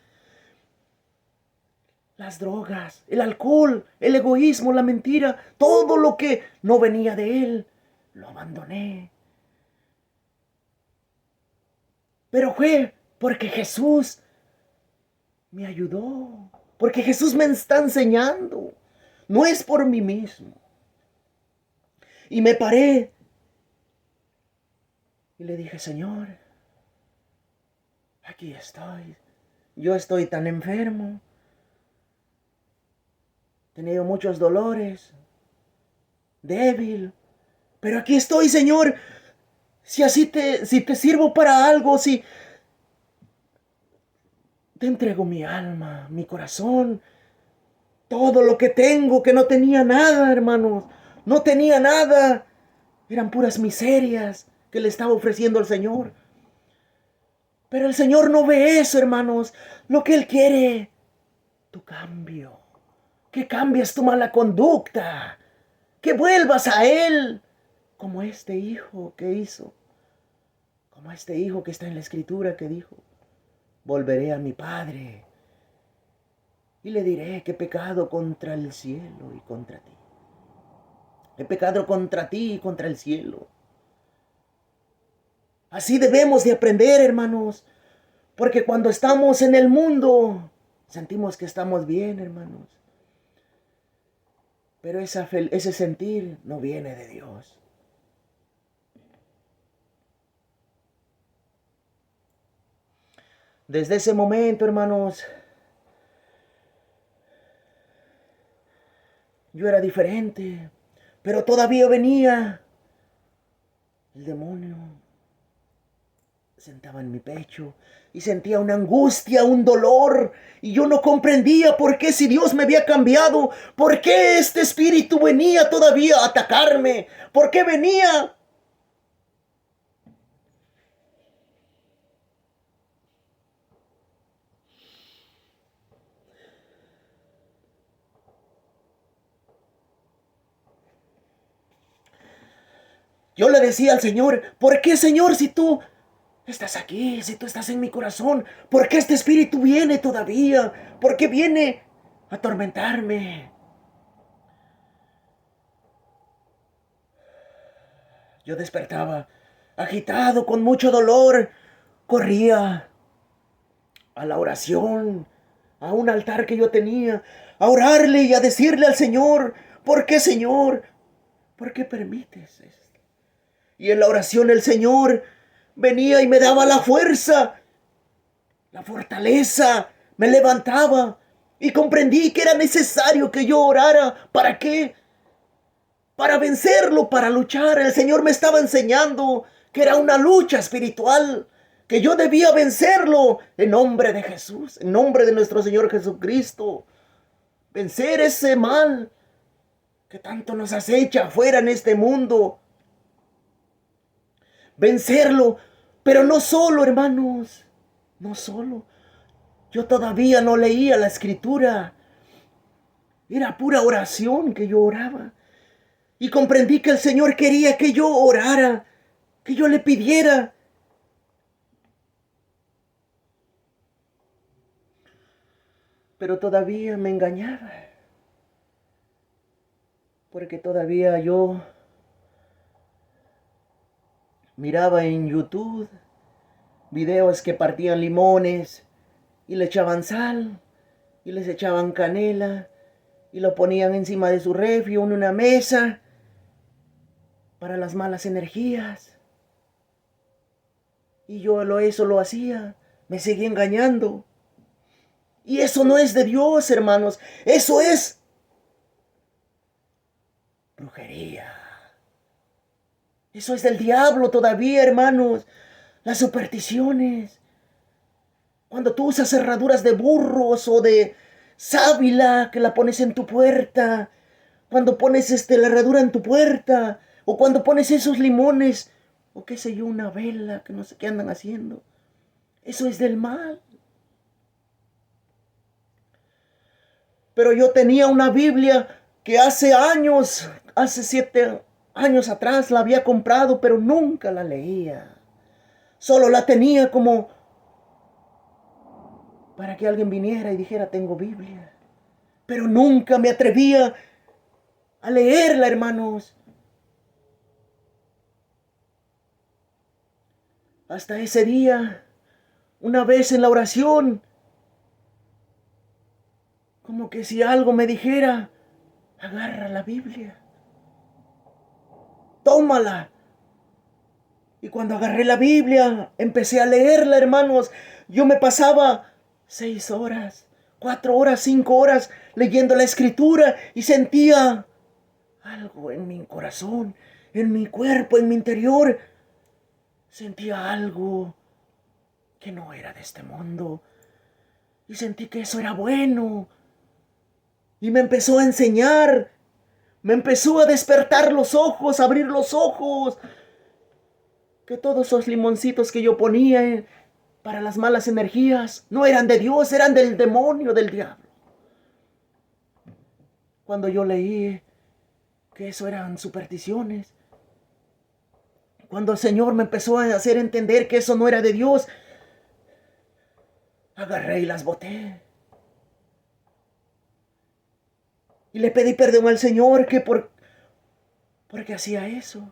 Las drogas, el alcohol, el egoísmo, la mentira, todo lo que no venía de él, lo abandoné. Pero fue porque Jesús me ayudó, porque Jesús me está enseñando. No es por mí mismo. Y me paré y le dije, Señor, aquí estoy. Yo estoy tan enfermo. He tenido muchos dolores. Débil. Pero aquí estoy, Señor. si te sirvo para algo, si te entrego mi alma, mi corazón, todo lo que tengo, que no tenía nada, hermanos, no tenía nada, eran puras miserias que le estaba ofreciendo al Señor. Pero el Señor no ve eso, hermanos. Lo que Él quiere, tu cambio, que cambies tu mala conducta, que vuelvas a Él, como este hijo que hizo, como este hijo que está en la Escritura que dijo: volveré a mi padre y le diré que he pecado contra el cielo y contra ti. He pecado contra ti y contra el cielo. Así debemos de aprender, hermanos, porque cuando estamos en el mundo sentimos que estamos bien, hermanos. Pero ese sentir no viene de Dios. Desde ese momento, hermanos, yo era diferente, pero todavía venía el demonio. Sentaba en mi pecho y sentía una angustia, un dolor, y yo no comprendía por qué, si Dios me había cambiado, por qué este espíritu venía todavía a atacarme, por qué venía. Yo le decía al Señor: ¿por qué, Señor, si tú estás aquí, si tú estás en mi corazón, por qué este espíritu viene todavía? ¿Por qué viene a atormentarme? Yo despertaba agitado, con mucho dolor, corría a la oración, a un altar que yo tenía, a orarle y a decirle al Señor: ¿por qué, Señor? ¿Por qué permites esto? Y en la oración el Señor venía y me daba la fuerza, la fortaleza, me levantaba y comprendí que era necesario que yo orara. ¿Para qué? Para vencerlo, para luchar. El Señor me estaba enseñando que era una lucha espiritual, que yo debía vencerlo en nombre de Jesús, en nombre de nuestro Señor Jesucristo. Vencer ese mal que tanto nos acecha afuera en este mundo. Vencerlo, pero no solo, hermanos, no solo. Yo todavía no leía la Escritura. Era pura oración que yo oraba. Y comprendí que el Señor quería que yo orara, que yo le pidiera. Pero todavía me engañaba. Porque todavía yo miraba en YouTube videos que partían limones y le echaban sal y les echaban canela y lo ponían encima de su refri o en una mesa para las malas energías. Y yo eso lo hacía, me seguía engañando. Y eso no es de Dios, hermanos, eso es brujería. Eso es del diablo todavía, hermanos. Las supersticiones. Cuando tú usas cerraduras de burros o de sábila que la pones en tu puerta. Cuando pones la herradura en tu puerta. O cuando pones esos limones. O qué sé yo, una vela que no sé qué andan haciendo. Eso es del mal. Pero yo tenía una Biblia que hace 7 años atrás la había comprado, pero nunca la leía. Solo la tenía como para que alguien viniera y dijera: tengo Biblia. Pero nunca me atrevía a leerla, hermanos. Hasta ese día, una vez en la oración, como que si algo me dijera: agarra la Biblia, tómala. Y cuando agarré la Biblia, empecé a leerla, hermanos. Yo me pasaba 6 horas, 4 horas, 5 horas leyendo la Escritura y sentía algo en mi corazón, en mi cuerpo, en mi interior. sentía algo que no era de este mundo. Y sentí que eso era bueno. Y me empezó a enseñar. Me empezó a despertar los ojos, a abrir los ojos. Que todos esos limoncitos que yo ponía para las malas energías no eran de Dios, eran del demonio, del diablo. Cuando yo leí que eso eran supersticiones, cuando el Señor me empezó a hacer entender que eso no era de Dios, agarré y las boté. Y le pedí perdón al Señor porque hacía eso.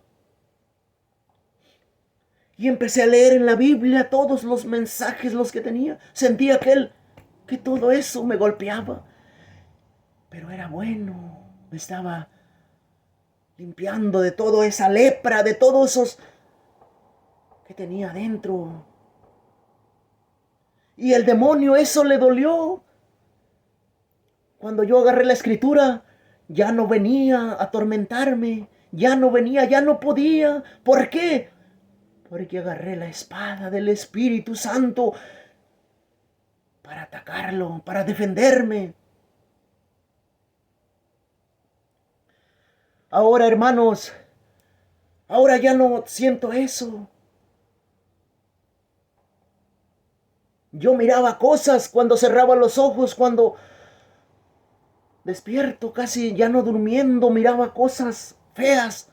Y empecé a leer en la Biblia todos los mensajes los que tenía. Sentía que todo eso me golpeaba. Pero era bueno. Me estaba limpiando de toda esa lepra, de todos esos que tenía dentro. Y el demonio eso le dolió. Cuando yo agarré la escritura, ya no venía a atormentarme. Ya no venía, ya no podía. ¿Por qué? Porque agarré la espada del Espíritu Santo para atacarlo, para defenderme. Ahora, hermanos, ahora ya no siento eso. Yo miraba cosas cuando cerraba los ojos, cuando despierto, casi ya no durmiendo, miraba cosas feas,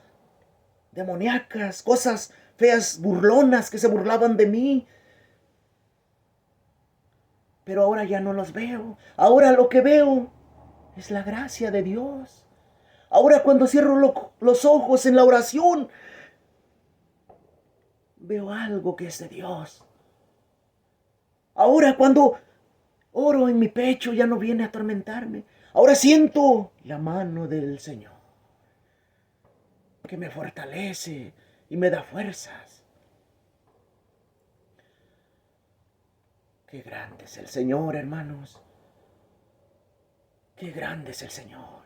demoníacas, cosas feas, burlonas que se burlaban de mí. Pero ahora ya no los veo. Ahora lo que veo es la gracia de Dios. Ahora cuando cierro los ojos en la oración, veo algo que es de Dios. Ahora cuando oro en mi pecho ya no viene a atormentarme. Ahora siento la mano del Señor que me fortalece y me da fuerzas. Qué grande es el Señor, hermanos. Qué grande es el Señor.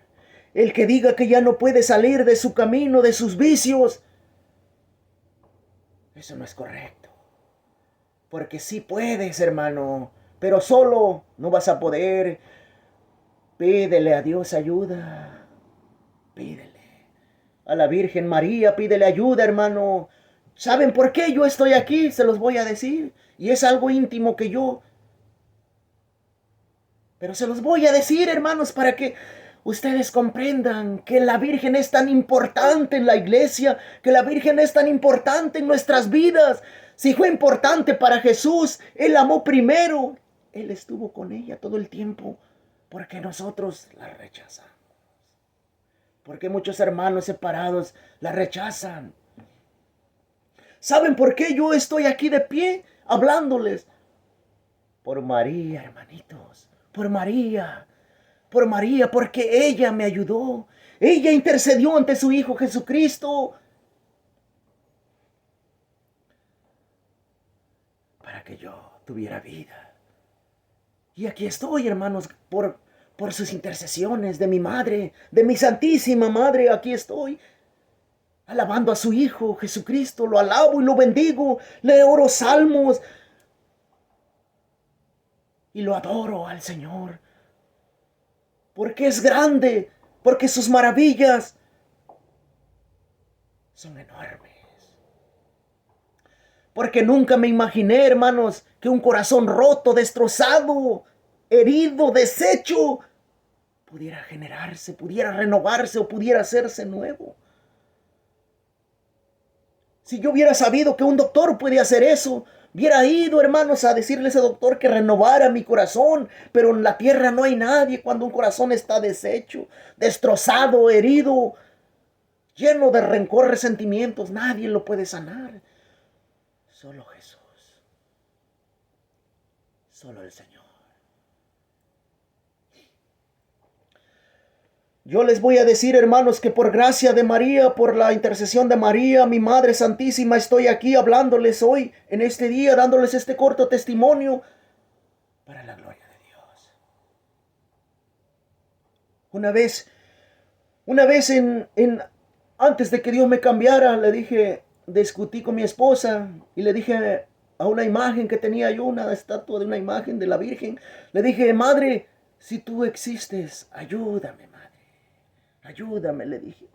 El que diga que ya no puede salir de su camino, de sus vicios, eso no es correcto. Porque sí puedes, hermano, pero solo no vas a poder. Pídele a Dios ayuda. Pídele. A la Virgen María, pídele ayuda, hermano. ¿Saben por qué yo estoy aquí? Se los voy a decir. Y es algo íntimo que yo... Pero se los voy a decir, hermanos, para que ustedes comprendan que la Virgen es tan importante en la iglesia, que la Virgen es tan importante en nuestras vidas. Si fue importante para Jesús, Él amó primero. Él estuvo con ella todo el tiempo, porque nosotros la rechazamos. Porque muchos hermanos separados la rechazan. ¿Saben por qué yo estoy aquí de pie hablándoles? Por María, hermanitos. Por María. Por María, porque ella me ayudó. Ella intercedió ante su Hijo Jesucristo para que yo tuviera vida. Y aquí estoy, hermanos, por sus intercesiones de mi madre, de mi Santísima Madre. Aquí estoy, alabando a su Hijo Jesucristo. Lo alabo y lo bendigo. Le oro salmos y lo adoro al Señor. Porque es grande, porque sus maravillas son enormes. Porque nunca me imaginé, hermanos, que un corazón roto, destrozado, herido, deshecho, pudiera generarse, pudiera renovarse o pudiera hacerse nuevo. Si yo hubiera sabido que un doctor puede hacer eso, hubiera ido, hermanos, a decirle a ese doctor que renovara mi corazón. Pero en la tierra no hay nadie cuando un corazón está deshecho, destrozado, herido, lleno de rencor, resentimientos. Nadie lo puede sanar. Solo Jesús. Solo el Señor. Yo les voy a decir, hermanos, que por gracia de María, por la intercesión de María, mi Madre Santísima, estoy aquí hablándoles hoy, en este día, dándoles este corto testimonio para la gloria de Dios. Una vez antes de que Dios me cambiara, le dije discutí con mi esposa y le dije a una imagen que tenía yo, una estatua de una imagen de la Virgen, le dije, madre, si tú existes, ayúdame, madre, ayúdame, le dije.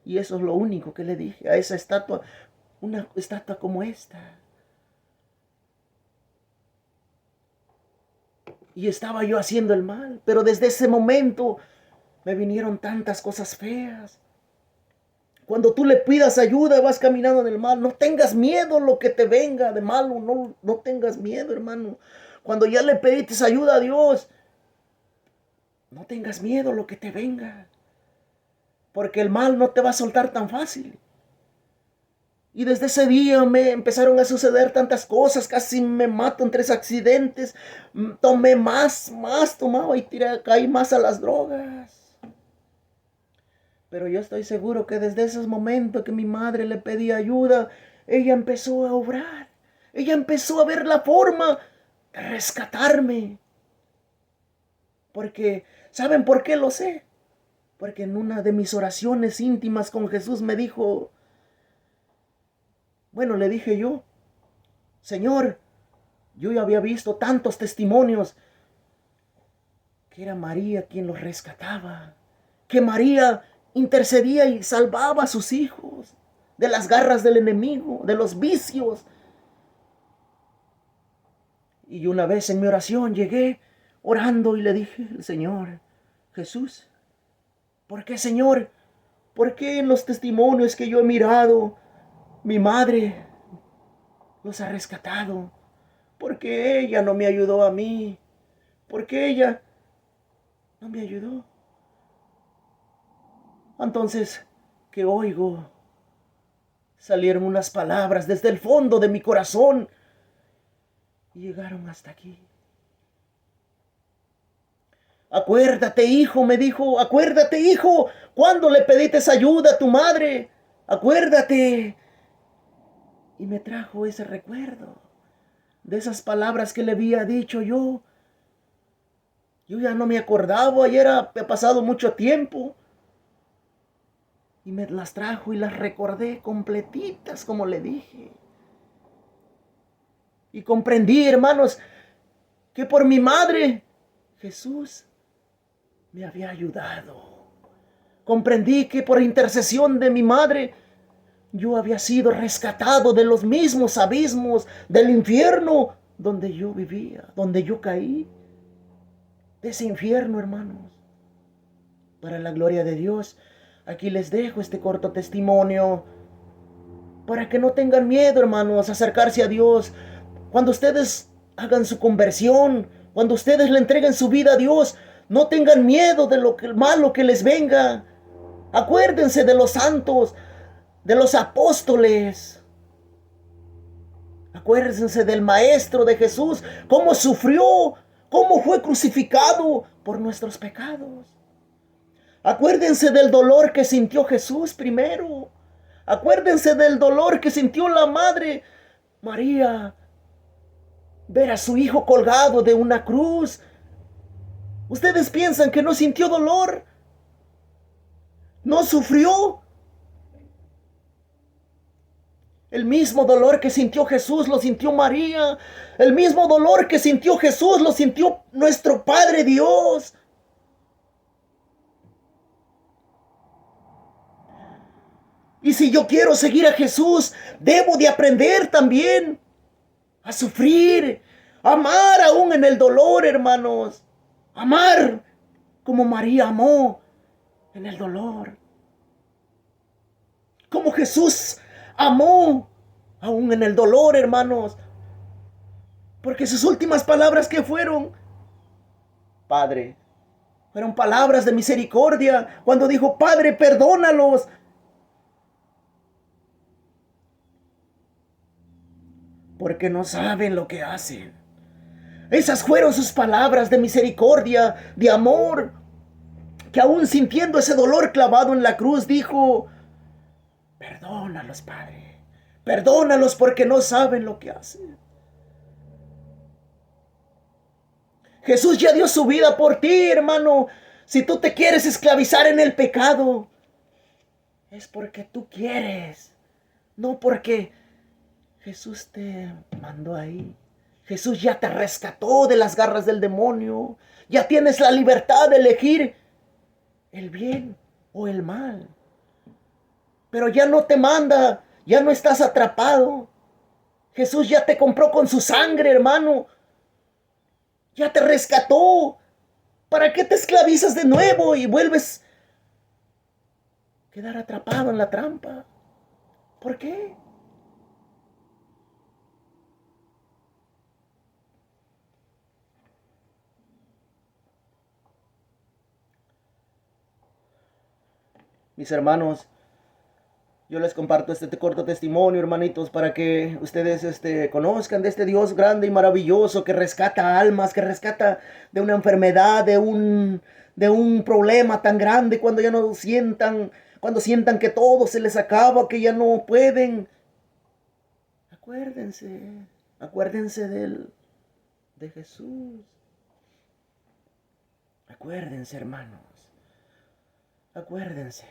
Y eso es lo único que le dije a esa estatua, una estatua como esta. Y estaba yo haciendo el mal, pero desde ese momento me vinieron tantas cosas feas. Cuando tú le pidas ayuda, vas caminando en el mal, no tengas miedo lo que te venga de malo, no tengas miedo, hermano. Cuando ya le pediste ayuda a Dios, no tengas miedo lo que te venga, porque el mal no te va a soltar tan fácil. Y desde ese día me empezaron a suceder tantas cosas, casi me mato en 3 accidentes, tomé más tomaba y caí más a las drogas. Pero yo estoy seguro que desde esos momentos que mi madre le pedía ayuda, ella empezó a obrar. Ella empezó a ver la forma de rescatarme. Porque, ¿saben por qué lo sé? Porque en una de mis oraciones íntimas con Jesús me dijo, bueno, le dije yo, Señor, yo ya había visto tantos testimonios que era María quien los rescataba, que María intercedía y salvaba a sus hijos de las garras del enemigo, de los vicios. Y una vez en mi oración llegué orando y le dije al Señor, Jesús, ¿por qué, Señor? ¿Por qué en los testimonios que yo he mirado, mi madre los ha rescatado? ¿Por qué ella no me ayudó a mí? ¿Por qué ella no me ayudó? Entonces, que oigo, salieron unas palabras desde el fondo de mi corazón y llegaron hasta aquí. Acuérdate, hijo, me dijo, acuérdate, hijo, cuando le pediste ayuda a tu madre, acuérdate. Y me trajo ese recuerdo de esas palabras que le había dicho yo. Yo ya no me acordaba, ayer ha pasado mucho tiempo. Y me las trajo y las recordé completitas, como le dije. Y comprendí, hermanos, que por mi madre Jesús me había ayudado. Comprendí que por intercesión de mi madre yo había sido rescatado de los mismos abismos del infierno donde yo vivía, donde yo caí. De ese infierno, hermanos. Para la gloria de Dios, aquí les dejo este corto testimonio para que no tengan miedo, hermanos, a acercarse a Dios. Cuando ustedes hagan su conversión, cuando ustedes le entreguen su vida a Dios, no tengan miedo de lo malo que les venga. Acuérdense de los santos, de los apóstoles. Acuérdense del Maestro de Jesús, cómo sufrió, cómo fue crucificado por nuestros pecados. Acuérdense del dolor que sintió Jesús primero. Acuérdense del dolor que sintió la Madre María. Ver a su hijo colgado de una cruz. ¿Ustedes piensan que no sintió dolor? ¿No sufrió? El mismo dolor que sintió Jesús lo sintió María. El mismo dolor que sintió Jesús lo sintió nuestro Padre Dios. Y si yo quiero seguir a Jesús, debo de aprender también a sufrir, a amar aún en el dolor, hermanos. Amar como María amó en el dolor. Como Jesús amó aún en el dolor, hermanos. Porque sus últimas palabras, ¿qué fueron? Padre, fueron palabras de misericordia. Cuando dijo, Padre, perdónalos, porque no saben lo que hacen. Esas fueron sus palabras de misericordia, de amor, que aún sintiendo ese dolor clavado en la cruz, dijo, perdónalos, Padre, perdónalos porque no saben lo que hacen. Jesús ya dio su vida por ti, hermano. Si tú te quieres esclavizar en el pecado, es porque tú quieres. No porque Jesús te mandó ahí. Jesús ya te rescató de las garras del demonio. Ya tienes la libertad de elegir el bien o el mal. Pero ya no te manda, ya no estás atrapado. Jesús ya te compró con su sangre, hermano. Ya te rescató. ¿Para qué te esclavizas de nuevo y vuelves a quedar atrapado en la trampa? ¿Por qué? Mis hermanos, yo les comparto este corto testimonio, hermanitos, para que ustedes conozcan de este Dios grande y maravilloso que rescata almas, que rescata de una enfermedad, de un problema tan grande, cuando ya no sientan, cuando sientan que todo se les acaba, que ya no pueden. Acuérdense de Jesús. Acuérdense, hermanos, acuérdense.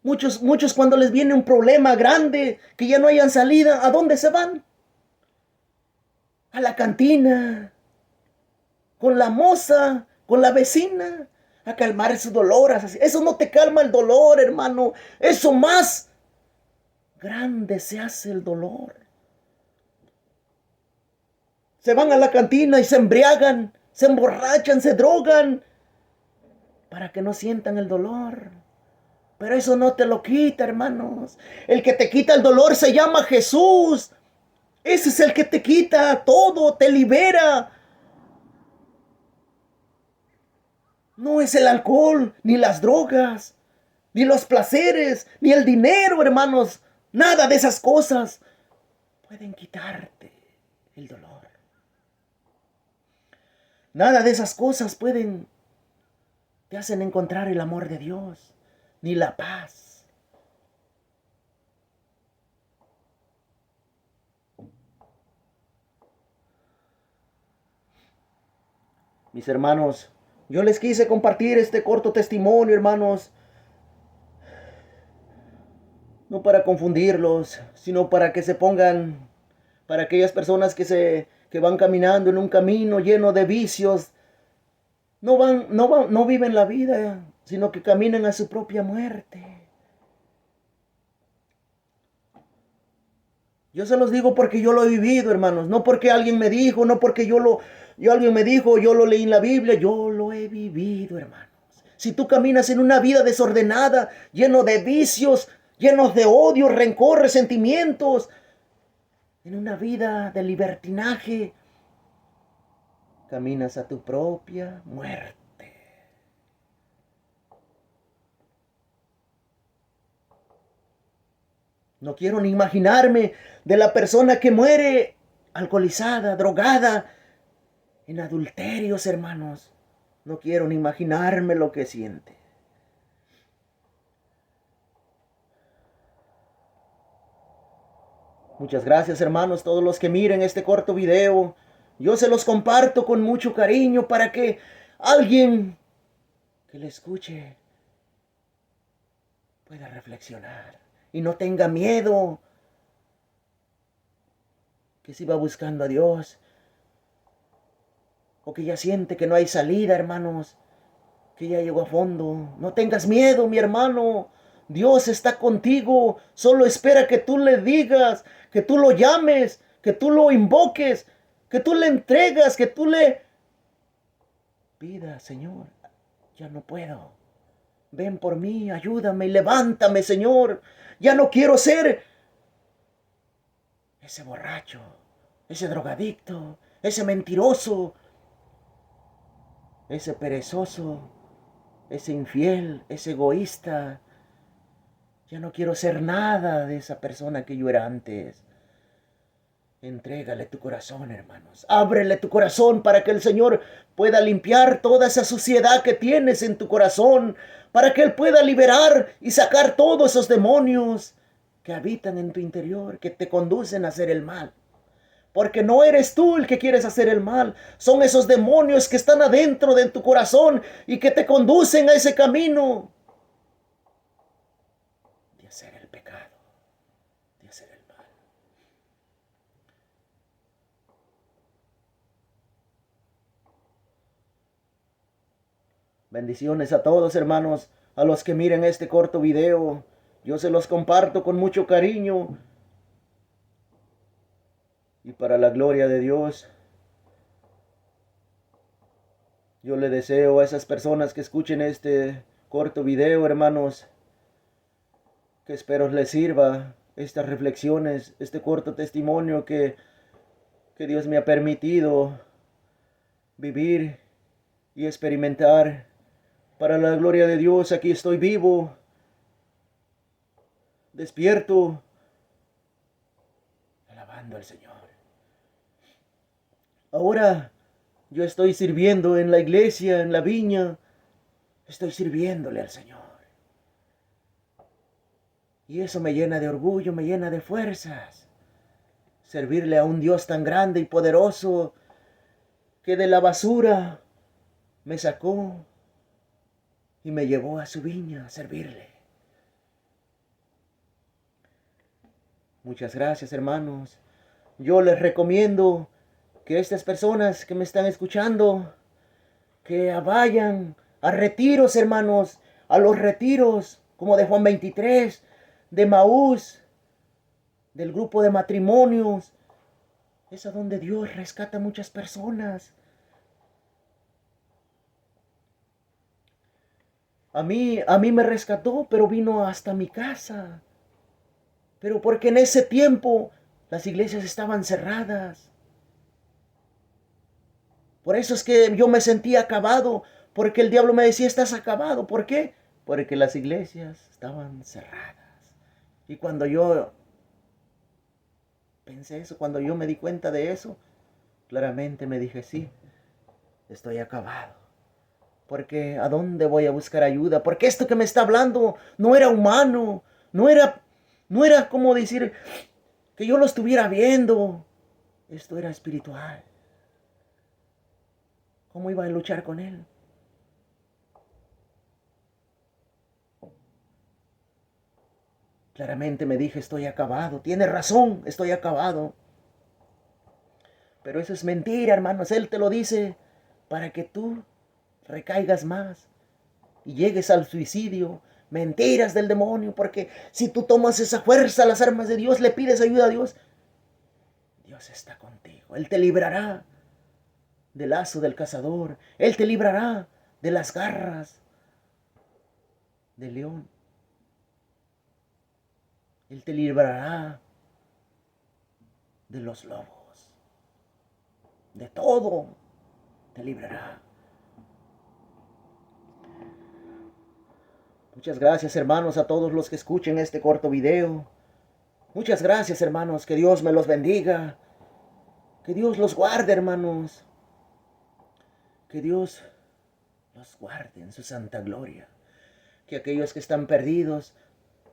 Muchos cuando les viene un problema grande, que ya no hayan salida, ¿a dónde se van? A la cantina, con la moza, con la vecina, a calmar su dolor. Eso no te calma el dolor, hermano. Eso más grande se hace el dolor. Se van a la cantina y se embriagan, se emborrachan, se drogan, para que no sientan el dolor. Pero eso no te lo quita, hermanos. El que te quita el dolor se llama Jesús. Ese es el que te quita todo, te libera. No es el alcohol, ni las drogas, ni los placeres, ni el dinero, hermanos. Nada de esas cosas pueden quitarte el dolor. Nada de esas cosas te hacen encontrar el amor de Dios, ni la paz. Mis hermanos, yo les quise compartir este corto testimonio, hermanos, no para confundirlos, sino para que se pongan, para aquellas personas que van caminando en un camino lleno de vicios, no viven la vida, sino que caminan a su propia muerte. Yo se los digo porque yo lo he vivido, hermanos, no porque alguien me dijo, no porque alguien me dijo, yo lo leí en la Biblia, yo lo he vivido, hermanos. Si tú caminas en una vida desordenada, lleno de vicios, llenos de odio, rencor, resentimientos, en una vida de libertinaje, caminas a tu propia muerte. No quiero ni imaginarme de la persona que muere alcoholizada, drogada, en adulterios, hermanos. No quiero ni imaginarme lo que siente. Muchas gracias, hermanos, todos los que miren este corto video. Yo se los comparto con mucho cariño para que alguien que le escuche pueda reflexionar y no tenga miedo, que si va buscando a Dios o que ya siente que no hay salida, hermanos, que ya llegó a fondo. No tengas miedo, mi hermano. Dios está contigo. Solo espera que tú le digas, que tú lo llames, que tú lo invoques, que tú le entregas, que tú le pidas: Señor, ya no puedo. Ven por mí, ayúdame y levántame, Señor. Ya no quiero ser ese borracho, ese drogadicto, ese mentiroso, ese perezoso, ese infiel, ese egoísta. Ya no quiero ser nada de esa persona que yo era antes. Entrégale tu corazón, hermanos. Ábrele tu corazón para que el Señor pueda limpiar toda esa suciedad que tienes en tu corazón, para que Él pueda liberar y sacar todos esos demonios que habitan en tu interior, que te conducen a hacer el mal. Porque no eres tú el que quieres hacer el mal. Son esos demonios que están adentro de tu corazón y que te conducen a ese camino hacer el pecado, de hacer el mal. Bendiciones a todos, hermanos, a los que miren este corto video. Yo se los comparto con mucho cariño y para la gloria de Dios. Yo le deseo a esas personas que escuchen este corto video, hermanos, que espero les sirva estas reflexiones, este corto testimonio que Dios me ha permitido vivir y experimentar. Para la gloria de Dios, aquí estoy vivo, despierto, alabando al Señor. Ahora yo estoy sirviendo en la iglesia, en la viña, estoy sirviéndole al Señor. Y eso me llena de orgullo, me llena de fuerzas. Servirle a un Dios tan grande y poderoso que de la basura me sacó y me llevó a su viña a servirle. Muchas gracias, hermanos. Yo les recomiendo que estas personas que me están escuchando, que vayan a retiros, hermanos, a los retiros como de Juan 23, de Maús, del grupo de matrimonios. Es a donde Dios rescata a muchas personas. A mí me rescató, pero vino hasta mi casa. Pero porque en ese tiempo las iglesias estaban cerradas. Por eso es que yo me sentía acabado, porque el diablo me decía, estás acabado. ¿Por qué? Porque las iglesias estaban cerradas. Y cuando yo pensé eso, cuando yo me di cuenta de eso, claramente me dije, sí, estoy acabado. Porque ¿a dónde voy a buscar ayuda? Porque esto que me está hablando no era humano, no era como decir que yo lo estuviera viendo. Esto era espiritual. ¿Cómo iba a luchar con él? Claramente me dije, estoy acabado. Tiene razón, estoy acabado. Pero eso es mentira, hermanos. Él te lo dice para que tú recaigas más y llegues al suicidio. Mentiras del demonio, porque si tú tomas esa fuerza, las armas de Dios, le pides ayuda a Dios, Dios está contigo. Él te librará del lazo del cazador. Él te librará de las garras del león. Él te librará de los lobos. De todo te librará. Muchas gracias, hermanos, a todos los que escuchen este corto video. Muchas gracias, hermanos. Que Dios me los bendiga. Que Dios los guarde, hermanos. Que Dios los guarde en su santa gloria. Que aquellos que están perdidos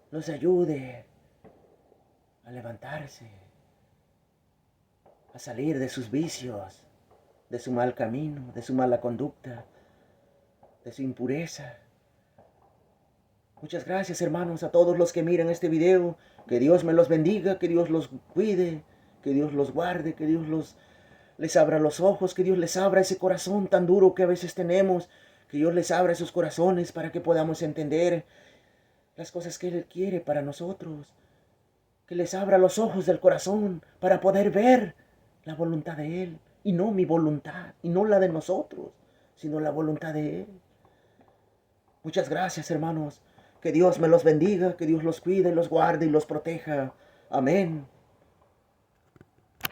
los ayude a levantarse, a salir de sus vicios, de su mal camino, de su mala conducta, de su impureza. Muchas gracias, hermanos, a todos los que miran este video. Que Dios me los bendiga, que Dios los cuide, que Dios los guarde, que Dios les abra los ojos, que Dios les abra ese corazón tan duro que a veces tenemos, que Dios les abra esos corazones para que podamos entender las cosas que Él quiere para nosotros. Que les abra los ojos del corazón para poder ver la voluntad de Él, y no mi voluntad, y no la de nosotros, sino la voluntad de Él. Muchas gracias, hermanos. Que Dios me los bendiga, que Dios los cuide, los guarde y los proteja. Amén.